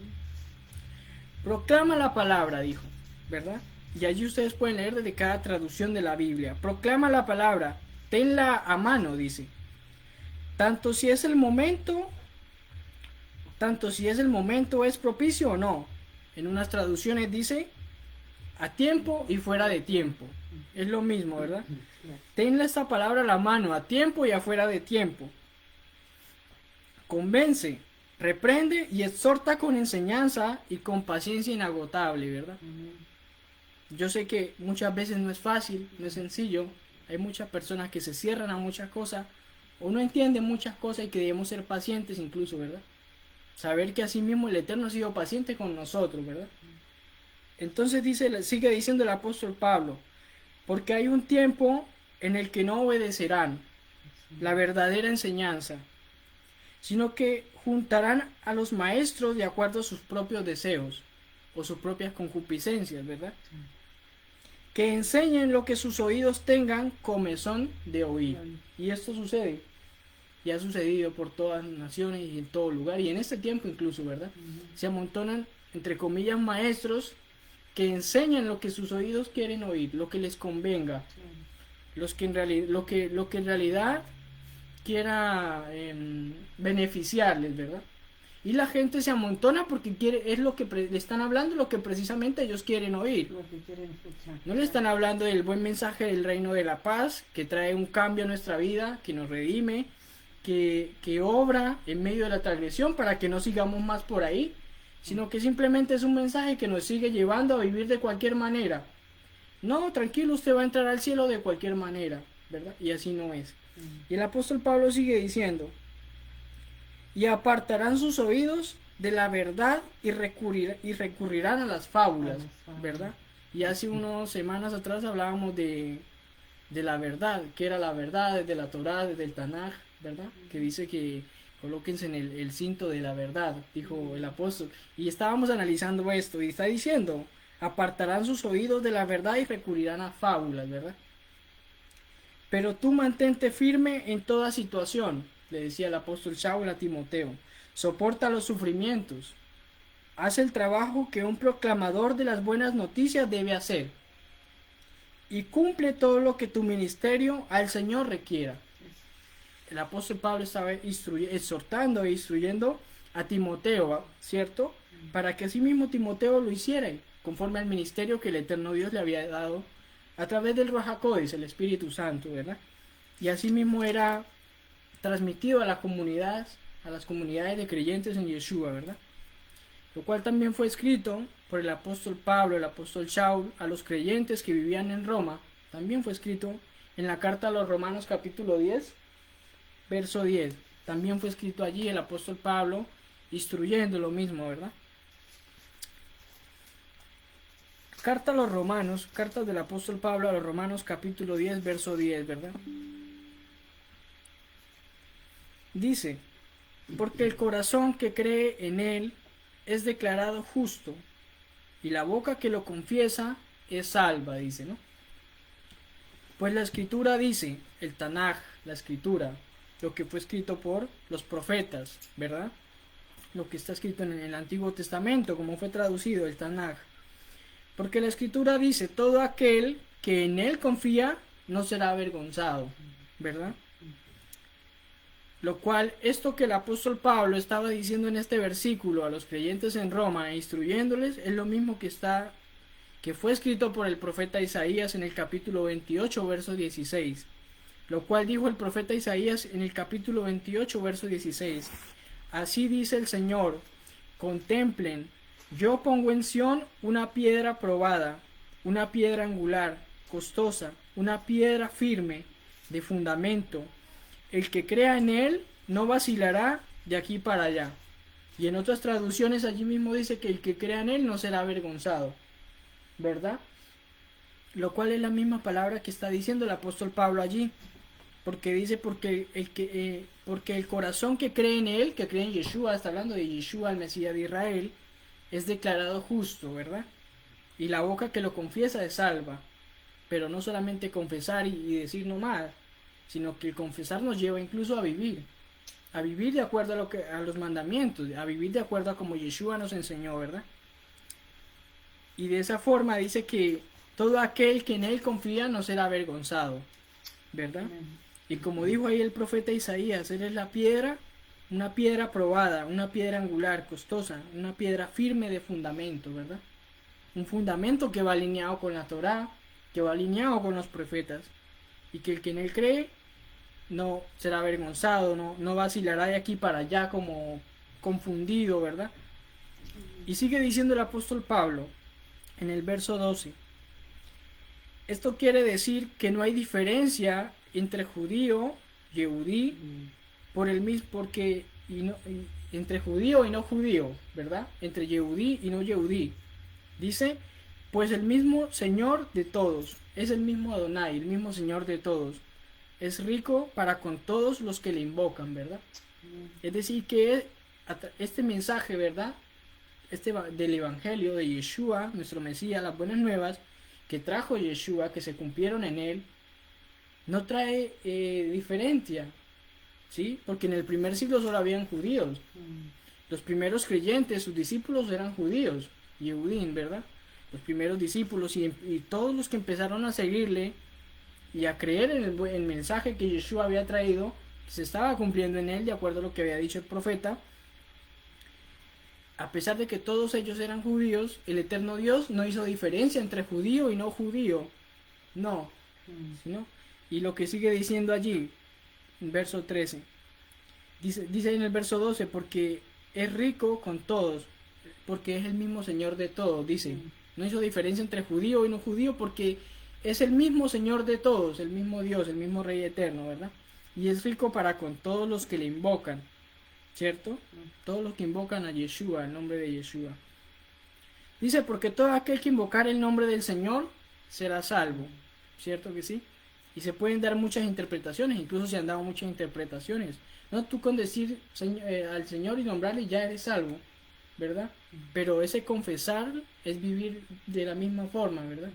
Proclama la palabra, dijo, ¿verdad? Y allí ustedes pueden leer desde cada traducción de la Biblia. Proclama la palabra, tenla a mano, dice. Tanto si es el momento es propicio o no. En unas traducciones dice a tiempo y fuera de tiempo. Es lo mismo, ¿verdad? Tenla esta palabra a la mano, a tiempo y afuera de tiempo. Convence, reprende y exhorta con enseñanza y con paciencia inagotable, ¿verdad? Yo sé que muchas veces no es fácil, no es sencillo. Hay muchas personas que se cierran a muchas cosas o no entienden muchas cosas y que debemos ser pacientes incluso, ¿verdad? Saber que así mismo el Eterno ha sido paciente con nosotros, ¿verdad? Entonces sigue diciendo el apóstol Pablo, porque hay un tiempo en el que no obedecerán la verdadera enseñanza, sino que juntarán a los maestros de acuerdo a sus propios deseos o sus propias concupiscencias, ¿verdad? Que enseñen lo que sus oídos tengan comezón de oír. Y esto sucede. Y ha sucedido por todas las naciones y en todo lugar, y en este tiempo incluso, ¿verdad? Se amontonan, entre comillas, maestros que enseñan lo que sus oídos quieren oír, lo que les convenga, lo que en realidad quiera beneficiarles, ¿verdad? Y la gente se amontona porque es lo que le están hablando, lo que precisamente ellos quieren oír. Lo que quieren escuchar. No le están hablando del buen mensaje del reino de la paz, que trae un cambio a nuestra vida, que nos redime, que obra en medio de la transgresión para que no sigamos más por ahí, sino que simplemente es un mensaje que nos sigue llevando a vivir de cualquier manera. No, tranquilo, usted va a entrar al cielo de cualquier manera, ¿verdad? Y así no es. Y el apóstol Pablo sigue diciendo, y apartarán sus oídos de la verdad y recurrirán a las fábulas, ¿verdad? Y hace unas semanas atrás hablábamos de la verdad, que era la verdad desde la Torá, desde el Tanaj, ¿verdad? Que dice que colóquense en el cinto de la verdad, dijo el apóstol. Y estábamos analizando esto y está diciendo, apartarán sus oídos de la verdad y recurrirán a fábulas, ¿verdad? Pero tú mantente firme en toda situación, le decía el apóstol Saúl a Timoteo. Soporta los sufrimientos. Haz el trabajo que un proclamador de las buenas noticias debe hacer. Y cumple todo lo que tu ministerio al Señor requiera. El apóstol Pablo estaba exhortando e instruyendo a Timoteo, ¿cierto? Para que así mismo Timoteo lo hiciera, conforme al ministerio que el eterno Dios le había dado a través del Ruach HaKodesh, el Espíritu Santo, ¿verdad? Y así mismo era transmitido a las comunidades de creyentes en Yeshua, ¿verdad? Lo cual también fue escrito por el apóstol Pablo, el apóstol Shaul, a los creyentes que vivían en Roma. También fue escrito en la carta a los Romanos capítulo 10, verso 10. También fue escrito allí el apóstol Pablo instruyendo lo mismo, ¿verdad? Carta a los Romanos, cartas del apóstol Pablo a los Romanos capítulo 10, verso 10, ¿verdad? Dice, porque el corazón que cree en él es declarado justo, y la boca que lo confiesa es salva, dice, ¿no? Pues la escritura dice, el Tanaj, la escritura, lo que fue escrito por los profetas, ¿verdad? Lo que está escrito en el Antiguo Testamento, como fue traducido el Tanaj. Porque la escritura dice, todo aquel que en él confía no será avergonzado, ¿verdad? Lo cual, esto que el apóstol Pablo estaba diciendo en este versículo a los creyentes en Roma e instruyéndoles, es lo mismo que fue escrito por el profeta Isaías en el capítulo 28, verso 16. Lo cual dijo el profeta Isaías en el capítulo 28, verso 16. Así dice el Señor, contemplen, yo pongo en Sión una piedra probada, una piedra angular, costosa, una piedra firme, de fundamento. El que crea en él no vacilará de aquí para allá. Y en otras traducciones allí mismo dice que el que crea en él no será avergonzado, ¿verdad? Lo cual es la misma palabra que está diciendo el apóstol Pablo allí. Porque dice, porque el corazón que cree en él, que cree en Yeshua, está hablando de Yeshua, el Mesías de Israel, es declarado justo, ¿verdad? Y la boca que lo confiesa es salva. Pero no solamente confesar y decir no más, sino que el confesar nos lleva incluso a vivir de acuerdo a los mandamientos, a vivir de acuerdo a como Yeshua nos enseñó, ¿verdad? Y de esa forma dice que todo aquel que en él confía no será avergonzado, ¿verdad? Y como dijo ahí el profeta Isaías, él es la piedra, una piedra probada, una piedra angular, costosa, una piedra firme de fundamento, ¿verdad? Un fundamento que va alineado con la Torá, que va alineado con los profetas, y que el que en él cree no será avergonzado, no vacilará de aquí para allá como confundido, ¿verdad? Y sigue diciendo el apóstol Pablo en el verso 12. Esto quiere decir que no hay diferencia entre judío, Yehudí, entre judío y no judío, ¿verdad? Entre Yehudí y no Yehudí. Dice, pues el mismo Señor de todos, es el mismo Adonai, el mismo Señor de todos. Es rico para con todos los que le invocan, ¿verdad? Es decir, que este mensaje, ¿verdad? Del Evangelio de Yeshua, nuestro Mesías, las buenas nuevas, que trajo Yeshua, que se cumplieron en él, no trae diferencia, ¿sí? Porque en el primer siglo solo habían judíos. Los primeros creyentes, sus discípulos eran judíos, Yehudim, ¿verdad? Los primeros discípulos y todos los que empezaron a seguirle y a creer en el mensaje que Yeshua había traído, que se estaba cumpliendo en él de acuerdo a lo que había dicho el profeta. A pesar de que todos ellos eran judíos, el eterno Dios no hizo diferencia entre judío y no judío. No. ¿No? Y lo que sigue diciendo allí, en verso 13. Dice en el verso 12, porque es rico con todos, porque es el mismo Señor de todos, dice. No hizo diferencia entre judío y no judío, porque es el mismo Señor de todos, el mismo Dios, el mismo Rey eterno, ¿verdad? Y es rico para con todos los que le invocan. ¿cierto? Todos los que invocan a Yeshua, el nombre de Yeshua. Dice, porque todo aquel que invocar el nombre del Señor será salvo, ¿cierto que sí? Y se pueden dar muchas interpretaciones, incluso se han dado muchas interpretaciones. No, tú con decir al Señor y nombrarle ya eres salvo, ¿verdad? Pero ese confesar es vivir de la misma forma, ¿verdad?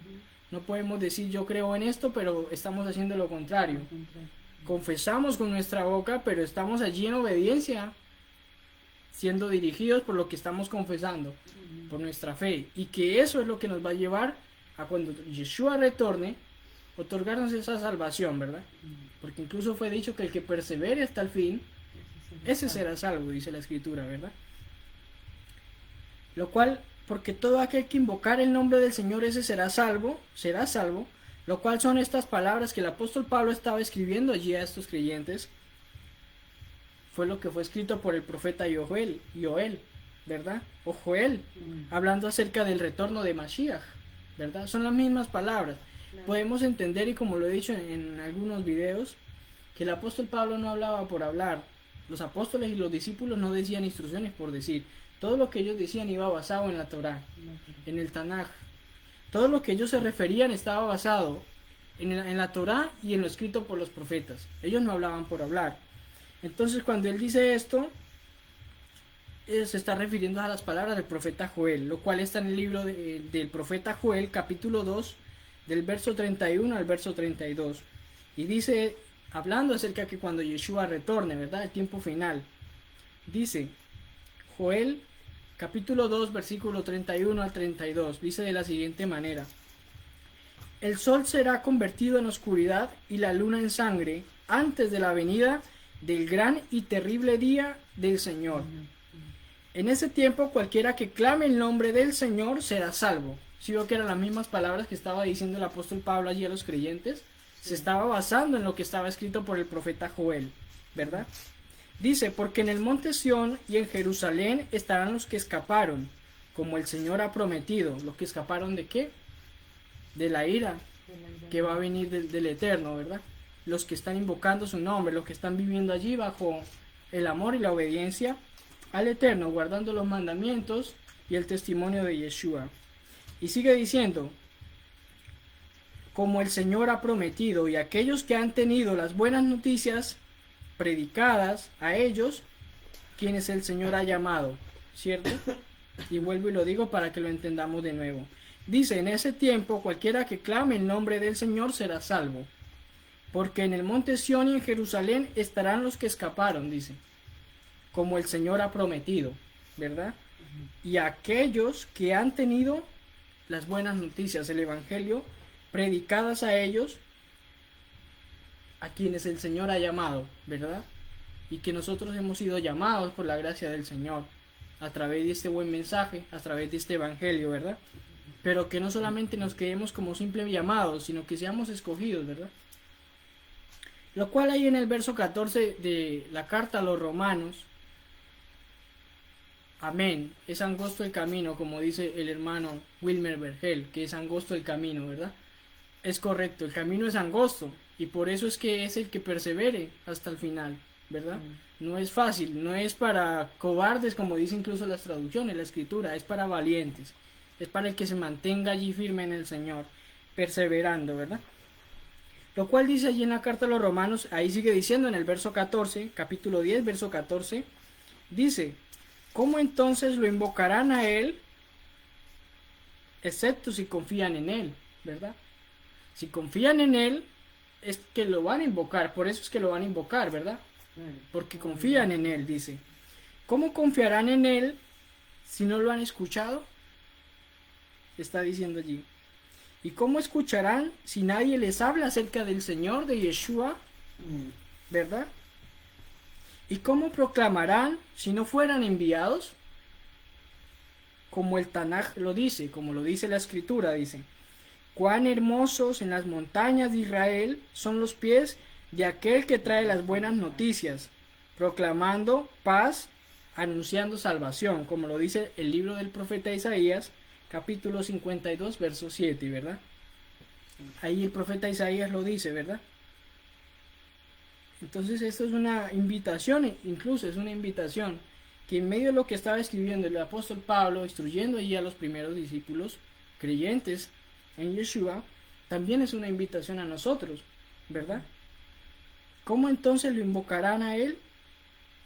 No podemos decir yo creo en esto, pero estamos haciendo lo contrario. Confesamos con nuestra boca, pero estamos allí en obediencia, siendo dirigidos por lo que estamos confesando, por nuestra fe. Y que eso es lo que nos va a llevar a cuando Yeshua retorne, otorgarnos esa salvación, ¿verdad? Porque incluso fue dicho que el que persevere hasta el fin, ese será salvo, dice la Escritura, ¿verdad? Lo cual, porque todo aquel que invocar el nombre del Señor, ese será salvo, lo cual son estas palabras que el apóstol Pablo estaba escribiendo allí a estos creyentes. Fue lo que fue escrito por el profeta Joel, ¿verdad? O Joel, hablando acerca del retorno de Mashiach, ¿verdad? Son las mismas palabras. Podemos entender, y como lo he dicho en algunos videos, que el apóstol Pablo no hablaba por hablar. Los apóstoles y los discípulos no decían instrucciones por decir. Todo lo que ellos decían iba basado en la Torá, en el Tanaj. Todo lo que ellos se referían estaba basado en la Torá y en lo escrito por los profetas. Ellos no hablaban por hablar. Entonces, cuando él dice esto, se está refiriendo a las palabras del profeta Joel, lo cual está en el libro del profeta Joel, capítulo 2, del verso 31 al verso 32. Y dice, hablando acerca que cuando Yeshua retorne, ¿verdad? El tiempo final. Dice, Joel, capítulo 2, versículo 31 al 32, dice de la siguiente manera: el sol será convertido en oscuridad y la luna en sangre antes de la venida del gran y terrible día del Señor. En ese tiempo cualquiera que clame el nombre del Señor será salvo. Si veo que eran las mismas palabras que estaba diciendo el apóstol Pablo allí a los creyentes, se estaba basando en lo que estaba escrito por el profeta Joel, ¿verdad? Dice, porque en el monte Sión y en Jerusalén estarán los que escaparon, como el Señor ha prometido. ¿Los que escaparon de qué? De la ira que va a venir del Eterno, ¿verdad? Los que están invocando su nombre, los que están viviendo allí bajo el amor y la obediencia al Eterno, guardando los mandamientos y el testimonio de Yeshua. Y sigue diciendo, como el Señor ha prometido, y aquellos que han tenido las buenas noticias predicadas a ellos, quienes el Señor ha llamado, ¿cierto? Y vuelvo y lo digo para que lo entendamos de nuevo. Dice, en ese tiempo cualquiera que clame el nombre del Señor será salvo, porque en el monte Sión y en Jerusalén estarán los que escaparon, dice, como el Señor ha prometido, ¿verdad? Y aquellos que han tenido las buenas noticias, el Evangelio, predicadas a ellos, a quienes el Señor ha llamado, ¿verdad? Y que nosotros hemos sido llamados por la gracia del Señor, a través de este buen mensaje, a través de este Evangelio, ¿verdad? Pero que no solamente nos quedemos como simples llamados, sino que seamos escogidos, ¿verdad? Lo cual hay en el verso 14 de la carta a los Romanos. Amén. Es angosto el camino, como dice el hermano Wilmer Vergel, que es angosto el camino, ¿verdad? Es correcto, el camino es angosto, y por eso es que es el que persevere hasta el final, ¿verdad? No es fácil, no es para cobardes, como dice incluso las traducciones, la escritura, es para valientes, es para el que se mantenga allí firme en el Señor, perseverando, ¿verdad? Lo cual dice allí en la carta a los Romanos, ahí sigue diciendo en el verso 14, capítulo 10, verso 14, dice, ¿cómo entonces lo invocarán a Él, excepto si confían en Él, ¿verdad? Si confían en Él, es que lo van a invocar, por eso es que lo van a invocar, ¿verdad? Porque confían en Él, dice. ¿Cómo confiarán en Él si no lo han escuchado? Está diciendo allí. ¿Y cómo escucharán si nadie les habla acerca del Señor, de Yeshua? ¿Verdad? ¿Y cómo proclamarán si no fueran enviados? Como el Tanaj lo dice, como lo dice la Escritura, dice. Cuán hermosos en las montañas de Israel son los pies de aquel que trae las buenas noticias, proclamando paz, anunciando salvación, como lo dice el libro del profeta Isaías, capítulo 52, verso 7, ¿verdad? Ahí el profeta Isaías lo dice, ¿verdad? Entonces esto es una invitación, incluso es una invitación que en medio de lo que estaba escribiendo el apóstol Pablo, instruyendo allí a los primeros discípulos creyentes en Yeshua, también es una invitación a nosotros, ¿verdad? ¿Cómo entonces lo invocarán a Él,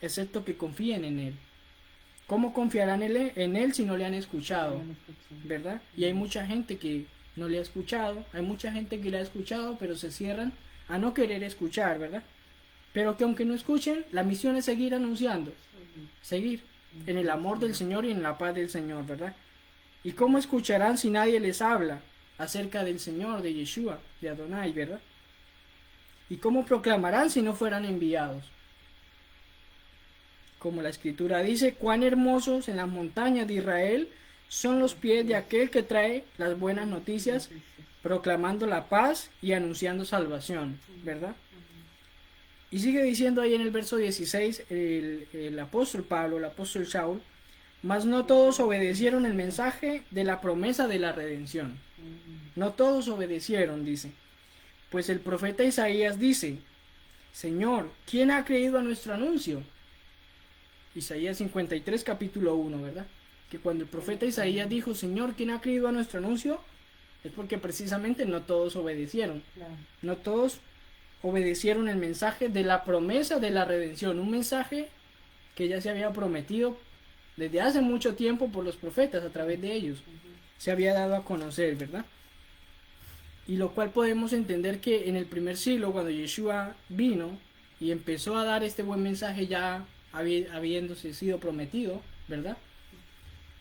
excepto que confíen en Él? ¿Cómo confiarán en él si no le han escuchado? ¿Verdad? Y hay mucha gente que no le ha escuchado, hay mucha gente que le ha escuchado, pero se cierran a no querer escuchar, ¿verdad? Pero que aunque no escuchen, la misión es seguir anunciando, seguir en el amor del Señor y en la paz del Señor, ¿verdad? ¿Y cómo escucharán si nadie les habla acerca del Señor, de Yeshua, de Adonai, ¿verdad? ¿Y cómo proclamarán si no fueran enviados? Como la escritura dice, cuán hermosos en las montañas de Israel son los pies de aquel que trae las buenas noticias, proclamando la paz y anunciando salvación, ¿verdad? Y sigue diciendo ahí en el verso 16 el apóstol Pablo, el apóstol Saúl, mas no todos obedecieron el mensaje de la promesa de la redención. No todos obedecieron, dice. Pues el profeta Isaías dice, Señor, ¿quién ha creído a nuestro anuncio? Isaías 53, capítulo 1, ¿verdad? Que cuando el profeta Isaías dijo, Señor, ¿quién ha creído a nuestro anuncio? Es porque precisamente no todos obedecieron. Claro. No todos obedecieron el mensaje de la promesa de la redención. Un mensaje que ya se había prometido desde hace mucho tiempo por los profetas, a través de ellos. Se había dado a conocer, ¿verdad? Y lo cual podemos entender que en el primer siglo, cuando Yeshua vino y empezó a dar este buen mensaje ya habiéndose sido prometido, ¿verdad?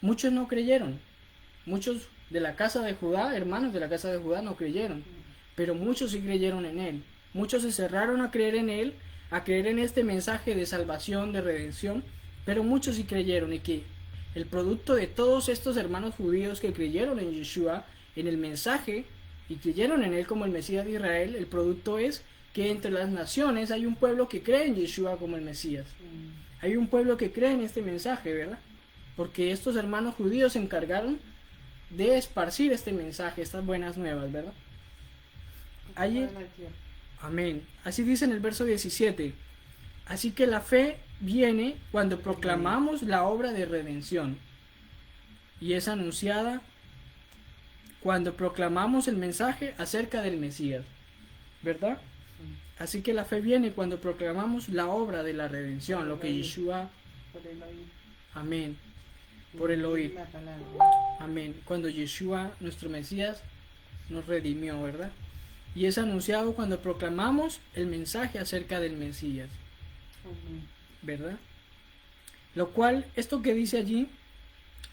Muchos no creyeron, muchos de la casa de Judá, hermanos de la casa de Judá no creyeron, pero muchos sí creyeron en él, muchos se cerraron a creer en él, a creer en este mensaje de salvación, de redención, pero muchos sí creyeron, y que el producto de todos estos hermanos judíos que creyeron en Yeshua, en el mensaje, y creyeron en él como el Mesías de Israel, el producto es que entre las naciones hay un pueblo que cree en Yeshua como el Mesías. Hay un pueblo que cree en este mensaje, ¿verdad? Porque estos hermanos judíos se encargaron de esparcir este mensaje, estas buenas nuevas, ¿verdad? Allí, amén. Así dice en el verso 17. Así que la fe viene cuando proclamamos la obra de redención y es anunciada cuando proclamamos el mensaje acerca del Mesías, ¿verdad? Así que la fe viene cuando proclamamos la obra de la redención, lo que Yeshua, amén, por el oír, amén, cuando Yeshua, nuestro Mesías, nos redimió, ¿verdad? Y es anunciado cuando proclamamos el mensaje acerca del Mesías, ¿verdad? Lo cual, esto que dice allí,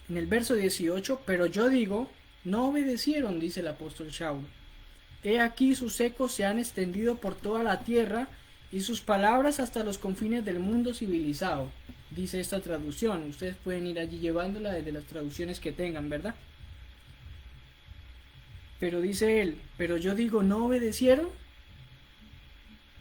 en el verso 18, pero yo digo, no obedecieron, dice el apóstol Shaul. He aquí sus ecos se han extendido por toda la tierra y sus palabras hasta los confines del mundo civilizado, dice esta traducción. Ustedes pueden ir allí llevándola desde las traducciones que tengan, ¿verdad? Pero dice él, pero yo digo, ¿no obedecieron?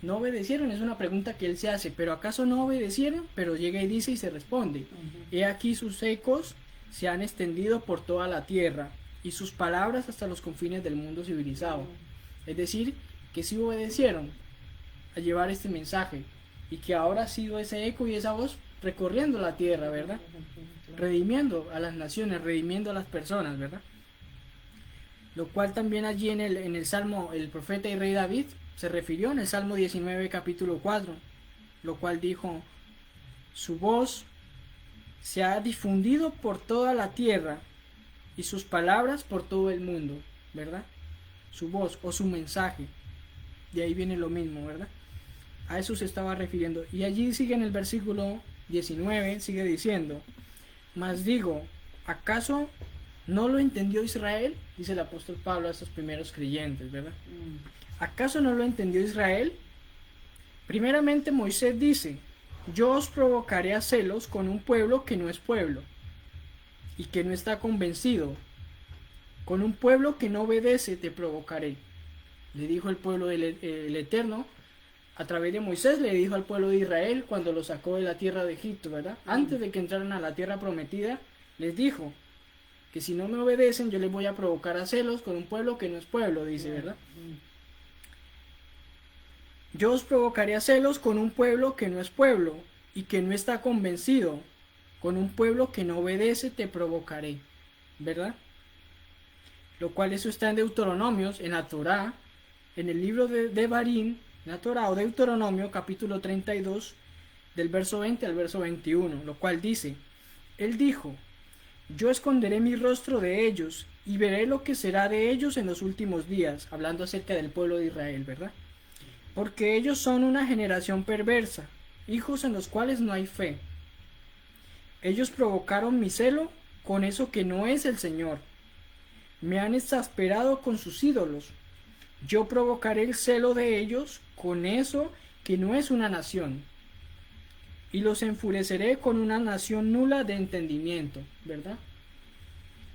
¿No obedecieron? Es una pregunta que él se hace, pero ¿acaso no obedecieron? Pero llega y dice y se responde, he aquí sus ecos se han extendido por toda la tierra y sus palabras hasta los confines del mundo civilizado. Es decir, que sí obedecieron a llevar este mensaje y que ahora ha sido ese eco y esa voz recorriendo la tierra, ¿verdad? Redimiendo a las naciones, redimiendo a las personas, ¿verdad? Lo cual también allí en el Salmo, el profeta y rey David se refirió en el Salmo 19, capítulo 4, lo cual dijo, su voz se ha difundido por toda la tierra y sus palabras por todo el mundo, ¿verdad? Su voz o su mensaje, de ahí viene lo mismo, ¿verdad? A eso se estaba refiriendo. Y allí sigue en el versículo 19, sigue diciendo, mas digo, ¿acaso no lo entendió Israel? Dice el apóstol Pablo a estos primeros creyentes, ¿verdad? ¿Acaso no lo entendió Israel? Primeramente Moisés dice, yo os provocaré a celos con un pueblo que no es pueblo y que no está convencido. Con un pueblo que no obedece te provocaré. Le dijo el pueblo el Eterno, a través de Moisés le dijo al pueblo de Israel cuando lo sacó de la tierra de Egipto, ¿verdad? Antes de que entraran a la tierra prometida, les dijo que si no me obedecen yo les voy a provocar a celos con un pueblo que no es pueblo, dice, ¿verdad? Yo os provocaré a celos con un pueblo que no es pueblo y que no está convencido. Con un pueblo que no obedece te provocaré. ¿Verdad? Lo cual eso está en Deuteronomios, en la Torá, en el libro de Devarim, en la Torá o Deuteronomio, capítulo 32, del verso 20 al verso 21, lo cual dice, Él dijo, yo esconderé mi rostro de ellos y veré lo que será de ellos en los últimos días, hablando acerca del pueblo de Israel, ¿verdad? Porque ellos son una generación perversa, hijos en los cuales no hay fe. Ellos provocaron mi celo con eso que no es el Señor. Me han exasperado con sus ídolos. Yo provocaré el celo de ellos con eso que no es una nación. Y los enfureceré con una nación nula de entendimiento, ¿verdad?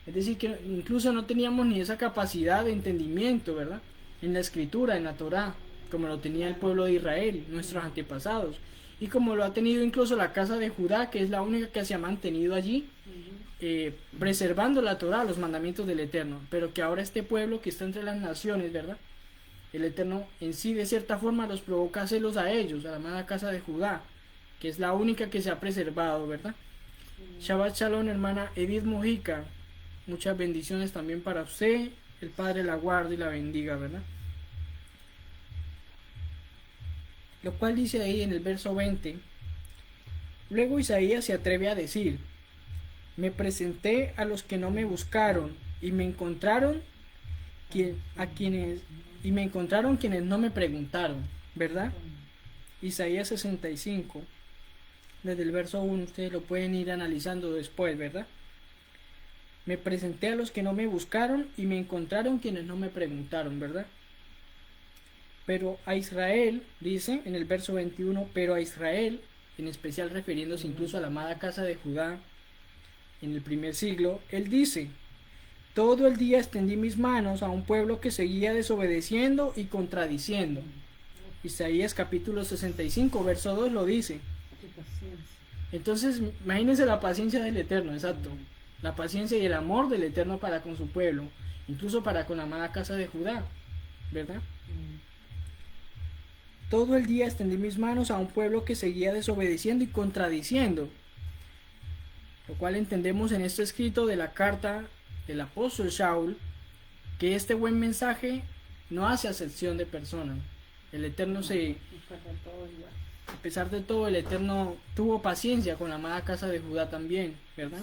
Es decir, que incluso no teníamos ni esa capacidad de entendimiento, ¿verdad? En la escritura, en la Torá, como lo tenía el pueblo de Israel, nuestros antepasados. Y como lo ha tenido incluso la casa de Judá, que es la única que se ha mantenido allí, preservando la Torá, los mandamientos del Eterno. Pero que ahora este pueblo que está entre las naciones, ¿verdad? El Eterno en sí de cierta forma los provoca celos a ellos, a la amada casa de Judá, que es la única que se ha preservado, ¿verdad? Shabbat Shalom, hermana Edith Mojica. Muchas bendiciones también para usted. El Padre la guarde y la bendiga, ¿verdad? Lo cual dice ahí en el verso 20. Luego Isaías se atreve a decir, me presenté a los que no me buscaron y me encontraron quienes no me preguntaron, ¿verdad? Isaías 65, desde el verso 1, ustedes lo pueden ir analizando después, ¿verdad? Me presenté a los que no me buscaron y me encontraron quienes no me preguntaron, ¿verdad? Pero a Israel, dice en el verso 21, pero a Israel, en especial refiriéndose incluso a la amada casa de Judá, en el primer siglo, él dice, todo el día extendí mis manos a un pueblo que seguía desobedeciendo y contradiciendo. Isaías capítulo 65, verso 2 lo dice. Entonces, imagínense la paciencia del Eterno, exacto. La paciencia y el amor del Eterno para con su pueblo, incluso para con la amada casa de Judá, ¿verdad? Todo el día extendí mis manos a un pueblo que seguía desobedeciendo y contradiciendo, lo cual entendemos en este escrito de la carta del apóstol Shaul, que este buen mensaje no hace acepción de personas. El Eterno a pesar de todo, el Eterno tuvo paciencia con la amada casa de Judá también, ¿verdad?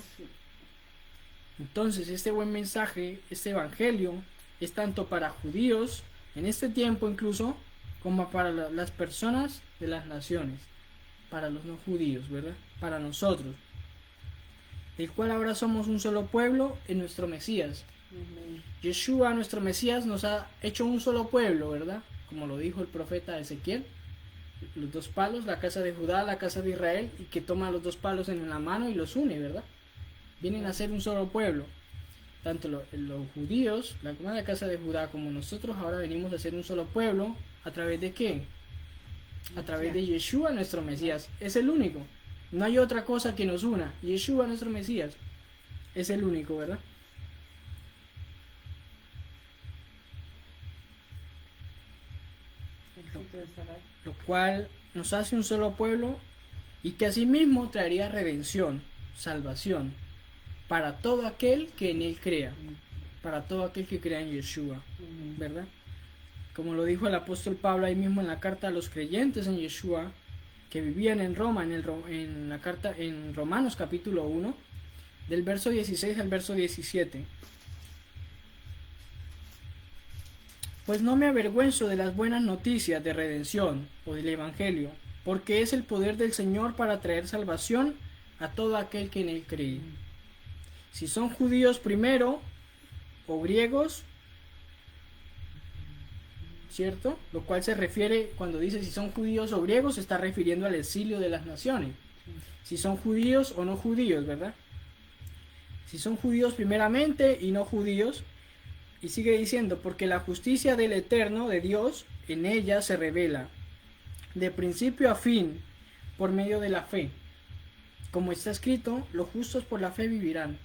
Entonces, este buen mensaje, este evangelio, es tanto para judíos, en este tiempo incluso, como para las personas de las naciones, para los no judíos, ¿verdad? Para nosotros, del cual ahora somos un solo pueblo en nuestro Mesías. Yeshua, nuestro Mesías, nos ha hecho un solo pueblo, ¿verdad? Como lo dijo el profeta Ezequiel, los dos palos, la casa de Judá, la casa de Israel, y que toma los dos palos en la mano y los une, ¿verdad? Vienen a ser un solo pueblo. Tanto los judíos, la amada casa de Judá, como nosotros ahora venimos a ser un solo pueblo. ¿A través de qué? A través de Yeshua, nuestro Mesías. Es el único. No hay otra cosa que nos una. Yeshua, nuestro Mesías, es el único, ¿verdad? Lo cual nos hace un solo pueblo y que asimismo traería redención, salvación, para todo aquel que en él crea, para todo aquel que crea en Yeshua, ¿verdad? Como lo dijo el apóstol Pablo ahí mismo en la carta a los creyentes en Yeshua, que vivían en Roma, en la carta en Romanos capítulo 1, del verso 16 al verso 17. Pues no me avergüenzo de las buenas noticias de redención o del Evangelio, porque es el poder del Señor para traer salvación a todo aquel que en él cree. Si son judíos primero o griegos, ¿cierto? Lo cual se refiere, cuando dice si son judíos o griegos, se está refiriendo al exilio de las naciones. Si son judíos o no judíos, ¿verdad? Si son judíos primeramente y no judíos. Y sigue diciendo, porque la justicia del Eterno, de Dios, en ella se revela, de principio a fin, por medio de la fe. Como está escrito, los justos por la fe vivirán.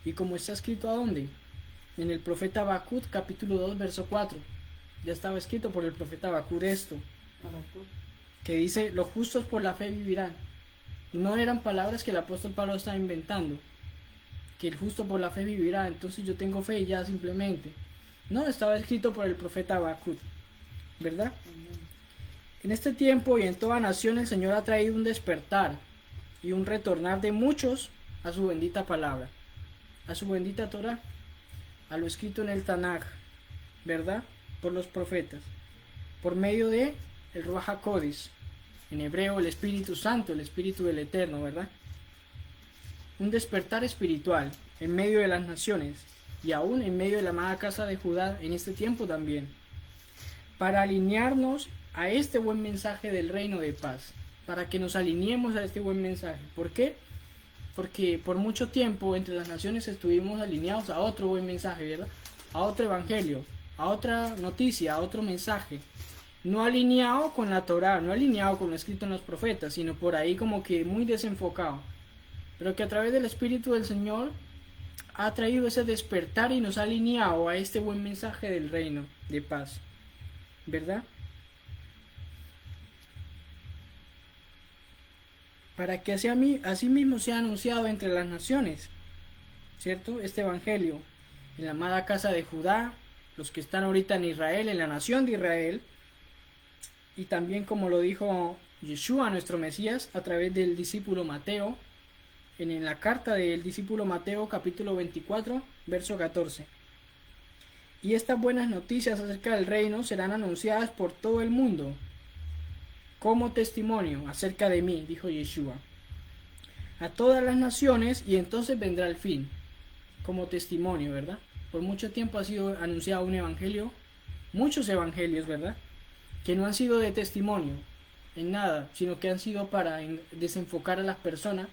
Y como está escrito, ¿a dónde? En el profeta Habacuc, capítulo 2, verso 4. Ya estaba escrito por el profeta Habacuc esto. Habacuc. que dice, los justos por la fe vivirán. No eran palabras que el apóstol Pablo estaba inventando, que el justo por la fe vivirá, entonces yo tengo fe y ya simplemente. No, estaba escrito por el profeta Habacuc, ¿verdad? Amén. En este tiempo y en toda nación el Señor ha traído un despertar y un retornar de muchos a su bendita palabra, a su bendita Torah, a lo escrito en el Tanaj, ¿verdad? Por los profetas, por medio de el Ruach HaKodesh, en hebreo el Espíritu Santo, el Espíritu del Eterno, ¿verdad? Un despertar espiritual en medio de las naciones y aún en medio de la amada casa de Judá en este tiempo también, para alinearnos a este buen mensaje del reino de paz, para que nos alineemos a este buen mensaje. ¿Por qué? Porque por mucho tiempo entre las naciones estuvimos alineados a otro buen mensaje, ¿verdad? A otro evangelio, a otra noticia, a otro mensaje. No alineado con la Torá, no alineado con lo escrito en los profetas, sino por ahí como que muy desenfocado. Pero que a través del Espíritu del Señor ha traído ese despertar y nos ha alineado a este buen mensaje del reino de paz, ¿verdad? Para que así mismo sea anunciado entre las naciones, ¿cierto? Este evangelio en la amada casa de Judá, los que están ahorita en Israel, en la nación de Israel, y también como lo dijo Yeshua, nuestro Mesías, a través del discípulo Mateo, en la carta del discípulo Mateo capítulo 24, verso 14. Y estas buenas noticias acerca del reino serán anunciadas por todo el mundo como testimonio acerca de mí, dijo Yeshua, a todas las naciones, y entonces vendrá el fin, como testimonio, ¿verdad? Por mucho tiempo ha sido anunciado un evangelio, muchos evangelios, ¿verdad? Que no han sido de testimonio en nada, sino que han sido para desenfocar a las personas,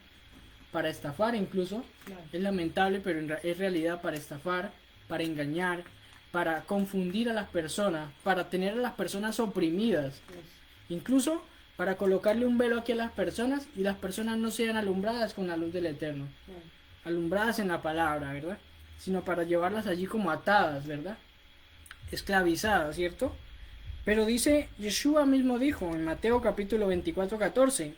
para estafar incluso. Claro. Es lamentable, pero es realidad, para estafar, para engañar, para confundir a las personas, para tener a las personas oprimidas, Pues, incluso para colocarle un velo aquí a las personas y las personas no sean alumbradas con la luz del Eterno, claro. alumbradas en la palabra, ¿verdad? Sino para llevarlas allí como atadas, ¿verdad? Esclavizadas, ¿cierto? Pero dice, Yeshua mismo dijo en Mateo capítulo 24, 14,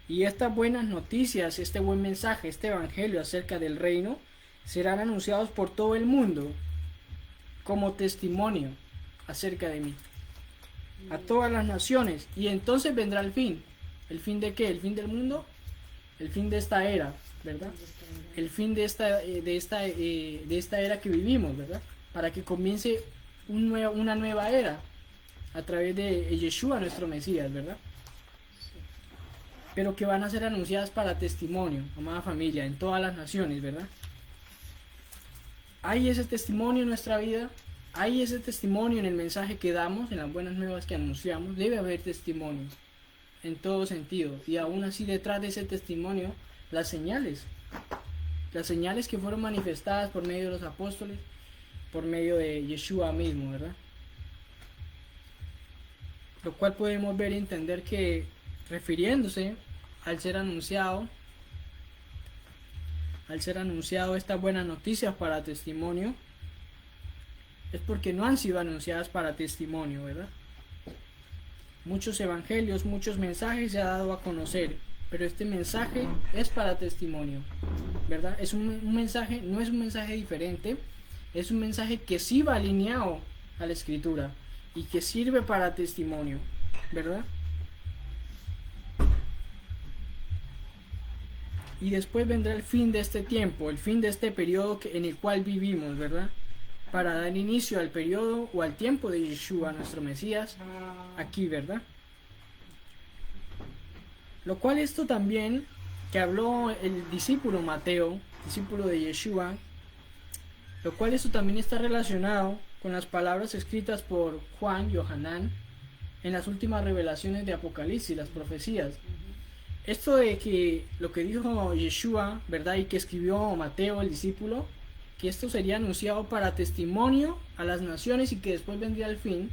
y estas buenas noticias, este buen mensaje, este evangelio acerca del reino, serán anunciados por todo el mundo como testimonio acerca de mí, a todas las naciones, y entonces vendrá el fin. ¿El fin de qué? ¿El fin del mundo? El fin de esta era, ¿verdad? El fin de esta era que vivimos, ¿verdad? Para que comience una nueva era a través de Yeshua, nuestro Mesías, ¿verdad? Pero que van a ser anunciadas para testimonio, amada familia, en todas las naciones, ¿verdad? Hay ese testimonio en nuestra vida, hay ese testimonio en el mensaje que damos, en las buenas nuevas que anunciamos, debe haber testimonio en todo sentido, y aún así detrás de ese testimonio, las señales que fueron manifestadas por medio de los apóstoles, por medio de Yeshua mismo, ¿verdad? Lo cual podemos ver y entender que, refiriéndose al ser anunciado estas buenas noticias para testimonio, es porque no han sido anunciadas para testimonio, ¿verdad? Muchos evangelios, muchos mensajes se ha dado a conocer, pero este mensaje es para testimonio, ¿verdad? Es un mensaje, no es un mensaje diferente, es un mensaje que sí va alineado a la Escritura y que sirve para testimonio, ¿verdad? Y después vendrá el fin de este tiempo, el fin de este periodo en el cual vivimos, ¿verdad? Para dar inicio al periodo o al tiempo de Yeshua, nuestro Mesías, aquí, ¿verdad? Lo cual esto también, que habló el discípulo Mateo, discípulo de Yeshua, lo cual esto también está relacionado con las palabras escritas por Juan, Yohanan, en las últimas revelaciones de Apocalipsis, las profecías. Esto de que lo que dijo Yeshua, ¿verdad? Y que escribió Mateo, el discípulo, que esto sería anunciado para testimonio a las naciones y que después vendría el fin,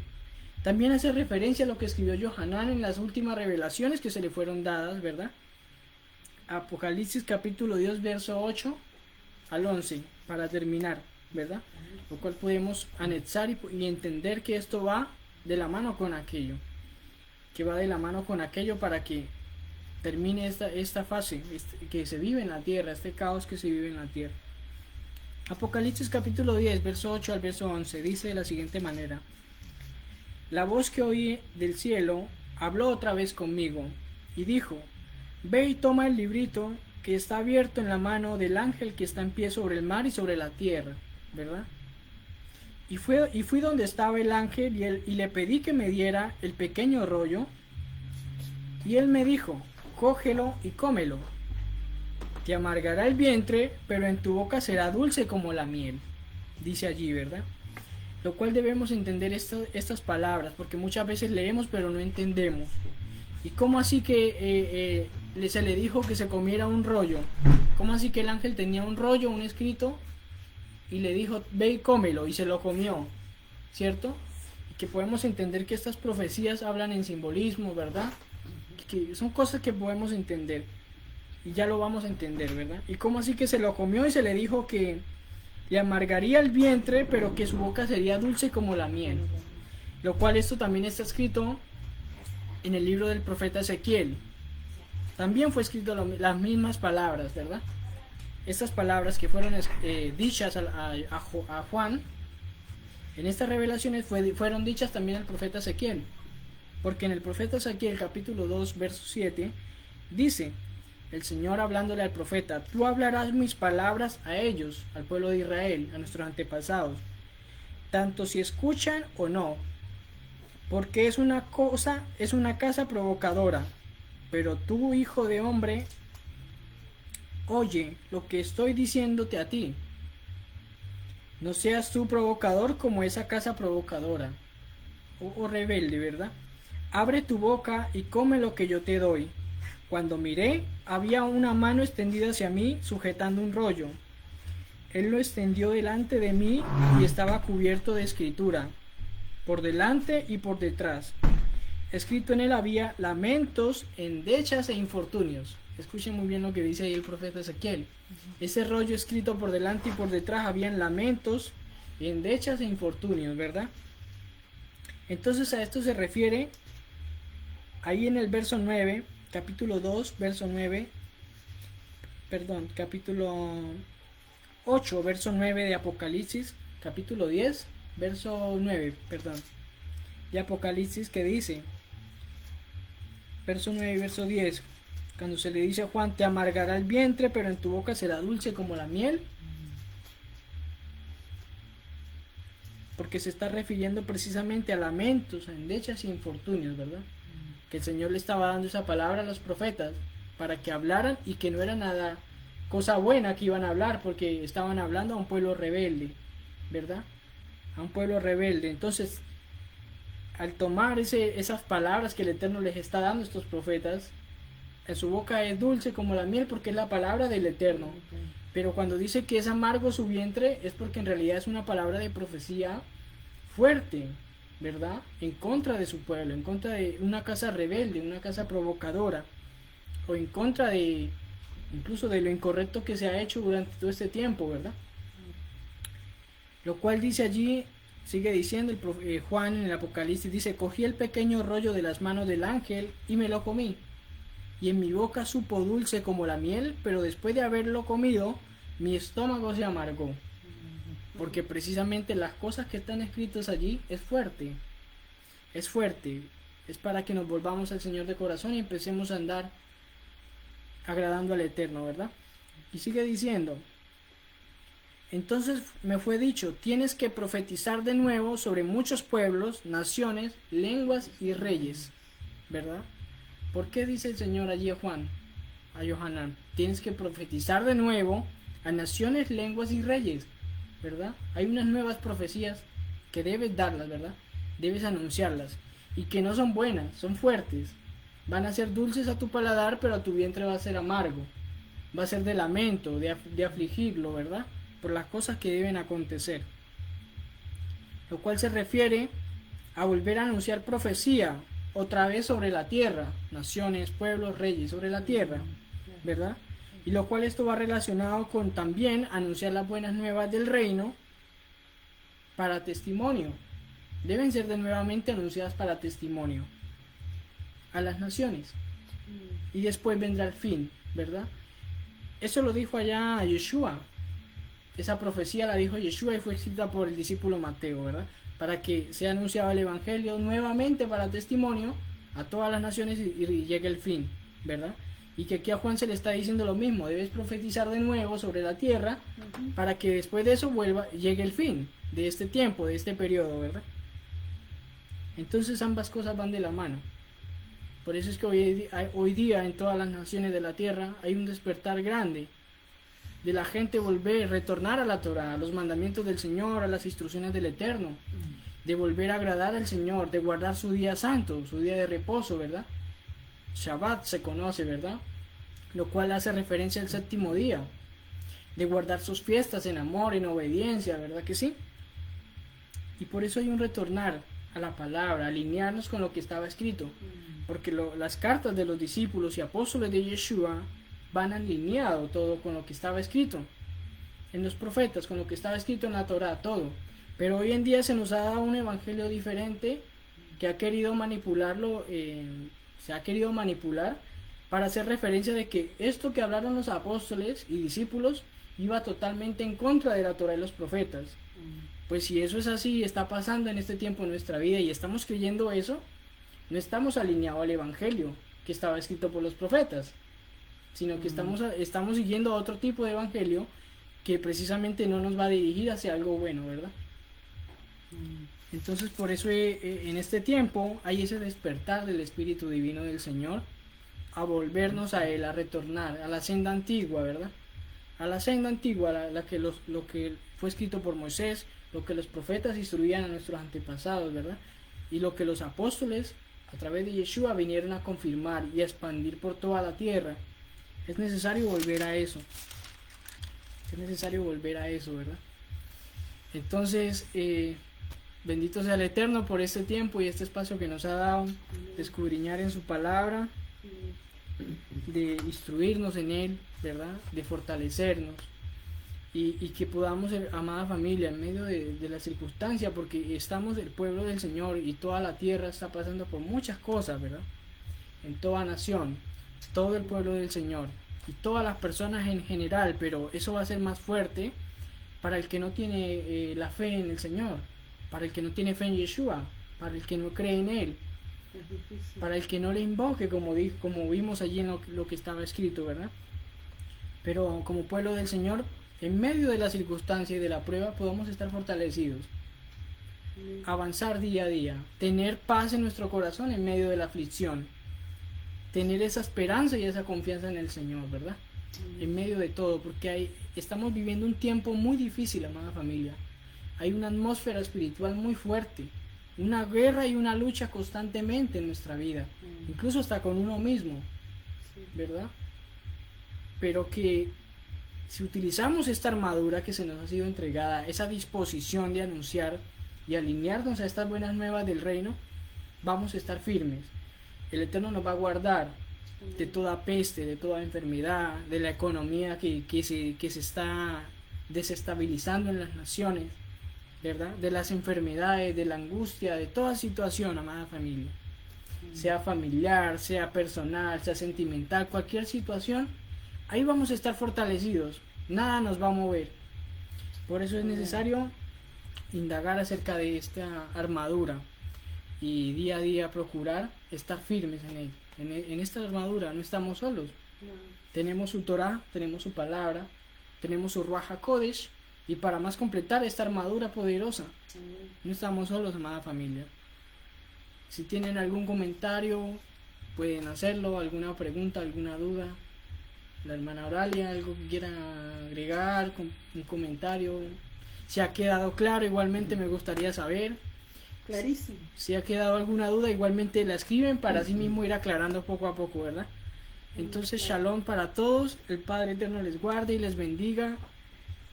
también hace referencia a lo que escribió Yohanan en las últimas revelaciones que se le fueron dadas, ¿verdad? Apocalipsis capítulo 2, verso 8 al 11, para terminar, ¿verdad? Lo cual podemos anexar y entender que esto va de la mano con aquello. que va de la mano con aquello para que termine esta fase que se vive en la tierra, este caos que se vive en la tierra. Apocalipsis capítulo 10, verso 8 al verso 11, dice de la siguiente manera: La voz que oí del cielo habló otra vez conmigo, y dijo: Ve y toma el librito que está abierto en la mano del ángel que está en pie sobre el mar y sobre la tierra, ¿verdad? Y fui donde estaba el ángel y le pedí que me diera el pequeño rollo, y él me dijo: Cógelo y cómelo. Te amargará el vientre, pero en tu boca será dulce como la miel. Dice allí, ¿verdad? Lo cual debemos entender estas palabras, porque muchas veces leemos pero no entendemos. ¿Y cómo así que se le dijo que se comiera un rollo? ¿Cómo así que el ángel tenía un rollo, un escrito, y le dijo: ve y cómelo, y se lo comió? ¿Cierto? Y que podemos entender que estas profecías hablan en simbolismo, ¿verdad? Que son cosas que podemos entender, y ya lo vamos a entender, ¿verdad? Y cómo así que se lo comió y se le dijo que le amargaría el vientre, pero que su boca sería dulce como la miel. Lo cual esto también está escrito en el libro del profeta Ezequiel. También fue escrito las mismas palabras, ¿verdad? Estas palabras que fueron dichas a Juan, en estas revelaciones fueron dichas también al profeta Ezequiel. Porque en el profeta Ezequiel capítulo 2, verso 7, dice el Señor hablándole al profeta: Tú hablarás mis palabras a ellos, al pueblo de Israel, a nuestros antepasados, tanto si escuchan o no, porque es una casa provocadora. Pero tú, hijo de hombre, oye lo que estoy diciéndote a ti. No seas tú provocador como esa casa provocadora, o rebelde, ¿verdad? Abre tu boca y come lo que yo te doy. Cuando miré, había una mano extendida hacia mí, sujetando un rollo. Él lo extendió delante de mí y estaba cubierto de escritura, por delante y por detrás. Escrito en él había lamentos, endechas e infortunios. Escuchen muy bien lo que dice ahí el profeta Ezequiel. Ese rollo escrito por delante y por detrás habían lamentos, endechas e infortunios, ¿verdad? Entonces a esto se refiere ahí en el verso 9, capítulo 2, verso 9, capítulo 8, verso 9 de Apocalipsis, capítulo 10, verso 9, de Apocalipsis, que dice, verso 9 y verso 10, cuando se le dice a Juan: te amargará el vientre, pero en tu boca será dulce como la miel. Porque se está refiriendo precisamente a lamentos, a endechas y infortunios, ¿verdad? Que el Señor le estaba dando esa palabra a los profetas para que hablaran, y que no era nada cosa buena que iban a hablar, porque estaban hablando a un pueblo rebelde, ¿verdad? A un pueblo rebelde. Entonces, al tomar esas palabras que el Eterno les está dando a estos profetas, en su boca es dulce como la miel, porque es la palabra del Eterno. Pero cuando dice que es amargo su vientre, es porque en realidad es una palabra de profecía fuerte, ¿verdad? En contra de su pueblo, en contra de una casa rebelde, una casa provocadora, o en contra de incluso de lo incorrecto que se ha hecho durante todo este tiempo, ¿verdad? Lo cual dice allí, sigue diciendo Juan en el Apocalipsis, dice: cogí el pequeño rollo de las manos del ángel y me lo comí, y en mi boca supo dulce como la miel, pero después de haberlo comido, mi estómago se amargó. Porque precisamente las cosas que están escritas allí es fuerte, es para que nos volvamos al Señor de corazón y empecemos a andar agradando al Eterno, ¿verdad? Y sigue diciendo: entonces me fue dicho: tienes que profetizar de nuevo sobre muchos pueblos, naciones, lenguas y reyes, ¿verdad? ¿Por qué dice el Señor allí a Juan, a Yohanan? Tienes que profetizar de nuevo a naciones, lenguas y reyes, ¿verdad? Hay unas nuevas profecías que debes darlas, ¿verdad? Debes anunciarlas, y que no son buenas, son fuertes. Van a ser dulces a tu paladar, pero a tu vientre va a ser amargo. Va a ser de lamento, de afligirlo, ¿verdad? Por las cosas que deben acontecer. Lo cual se refiere a volver a anunciar profecía otra vez sobre la tierra, naciones, pueblos, reyes, sobre la tierra, ¿verdad? Y lo cual esto va relacionado con también anunciar las buenas nuevas del reino para testimonio. Deben ser de nuevamente anunciadas para testimonio. a las naciones. Mm. Y después vendrá el fin, ¿verdad? Eso lo dijo allá Yeshua. Esa profecía la dijo Yeshua y fue escrita por el discípulo Mateo, ¿verdad? Para que sea anunciado el Evangelio nuevamente para testimonio a todas las naciones y llegue el fin, ¿verdad? Y que aquí a Juan se le está diciendo lo mismo, debes profetizar de nuevo sobre la tierra Ujú. para que después de eso llegue el fin de este tiempo, de este periodo, ¿verdad? Entonces ambas cosas van de la mano. Por eso es que hoy día en todas las naciones de la tierra hay un despertar grande de la gente volver, retornar a la Torah, a los mandamientos del Señor, a las instrucciones del Eterno, de volver a agradar al Señor, de guardar su día santo, su día de reposo, ¿verdad? Shabbat se conoce, ¿verdad? Lo cual hace referencia al séptimo día, de guardar sus fiestas en amor, en obediencia, ¿verdad que sí? Y por eso hay un retornar a la palabra, alinearnos con lo que estaba escrito, porque las cartas de los discípulos y apóstoles de Yeshua van alineado todo con lo que estaba escrito en los profetas, con lo que estaba escrito en la Torah, todo. Pero hoy en día se nos ha dado un evangelio diferente que ha querido manipularlo, se ha querido manipular para hacer referencia de que esto que hablaron los apóstoles y discípulos iba totalmente en contra de la Torah y los profetas. Pues si eso es así, está pasando en este tiempo en nuestra vida y estamos creyendo eso, no estamos alineados al evangelio que estaba escrito por los profetas, sino que estamos siguiendo otro tipo de evangelio que precisamente no nos va a dirigir hacia algo bueno, ¿verdad? Entonces por eso en este tiempo hay ese despertar del Espíritu Divino del Señor a volvernos a Él, a retornar a la senda antigua, ¿verdad? A la senda antigua, lo que fue escrito por Moisés, lo que los profetas instruían a nuestros antepasados, ¿verdad? Y lo que los apóstoles a través de Yeshua vinieron a confirmar y a expandir por toda la tierra. Es necesario volver a eso. Es necesario volver a eso, ¿verdad? Entonces, bendito sea el Eterno por este tiempo y este espacio que nos ha dado de escudriñar en su palabra, de instruirnos en Él, ¿verdad? De fortalecernos y que podamos ser amada familia en medio de la circunstancia, porque estamos el pueblo del Señor y toda la tierra está pasando por muchas cosas, ¿verdad? En toda nación, todo el pueblo del Señor y todas las personas en general, pero eso va a ser más fuerte para el que no tiene la fe en el Señor, para el que no tiene fe en Yeshua, para el que no cree en Él, Es difícil. para el que no le invoque, como vimos allí en lo que estaba escrito, ¿verdad? Pero como pueblo del Señor, en medio de la circunstancia y de la prueba, podemos estar fortalecidos, avanzar día a día, tener paz en nuestro corazón en medio de la aflicción, tener esa esperanza y esa confianza en el Señor, ¿verdad? En medio de todo, porque estamos viviendo un tiempo muy difícil, amada familia. Hay una atmósfera espiritual muy fuerte, una guerra y una lucha constantemente en nuestra vida, incluso hasta con uno mismo, ¿verdad? Pero que si utilizamos esta armadura que se nos ha sido entregada, esa disposición de anunciar y alinearnos a estas buenas nuevas del reino, vamos a estar firmes. El Eterno nos va a guardar de toda peste, de toda enfermedad, de la economía que se está desestabilizando en las naciones, ¿verdad? De las enfermedades, de la angustia, de toda situación, amada familia. Sea familiar, sea personal, sea sentimental, cualquier situación, ahí vamos a estar fortalecidos. Nada nos va a mover. Por eso es necesario indagar acerca de esta armadura y día a día procurar estar firmes en él. En esta armadura no estamos solos. Tenemos su Torah, tenemos su palabra, tenemos su Ruach HaKodesh, y para más completar esta armadura poderosa, no estamos solos, amada familia. Si tienen algún comentario, pueden hacerlo, alguna pregunta, alguna duda. La hermana Oralia, algo que quiera agregar, un comentario. Si ha quedado claro, igualmente me gustaría saber. Clarísimo. Si ha quedado alguna duda, igualmente la escriben para así mismo ir aclarando poco a poco, ¿verdad? Entonces, shalom para todos. El Padre Eterno les guarde y les bendiga.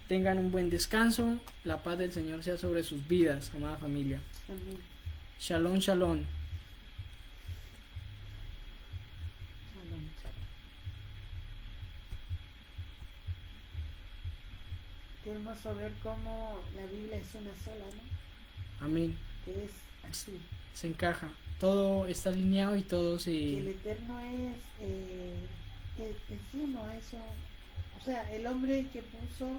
Tengan un buen descanso. La paz del Señor sea sobre sus vidas, amada familia. Amén. Shalom, shalom. Amén. Qué hermoso ver cómo la Biblia es una sola, ¿no? Amén. Que es así. Se encaja. todo está alineado y todo que el se... Eterno es uno, eso. O sea, el hombre que puso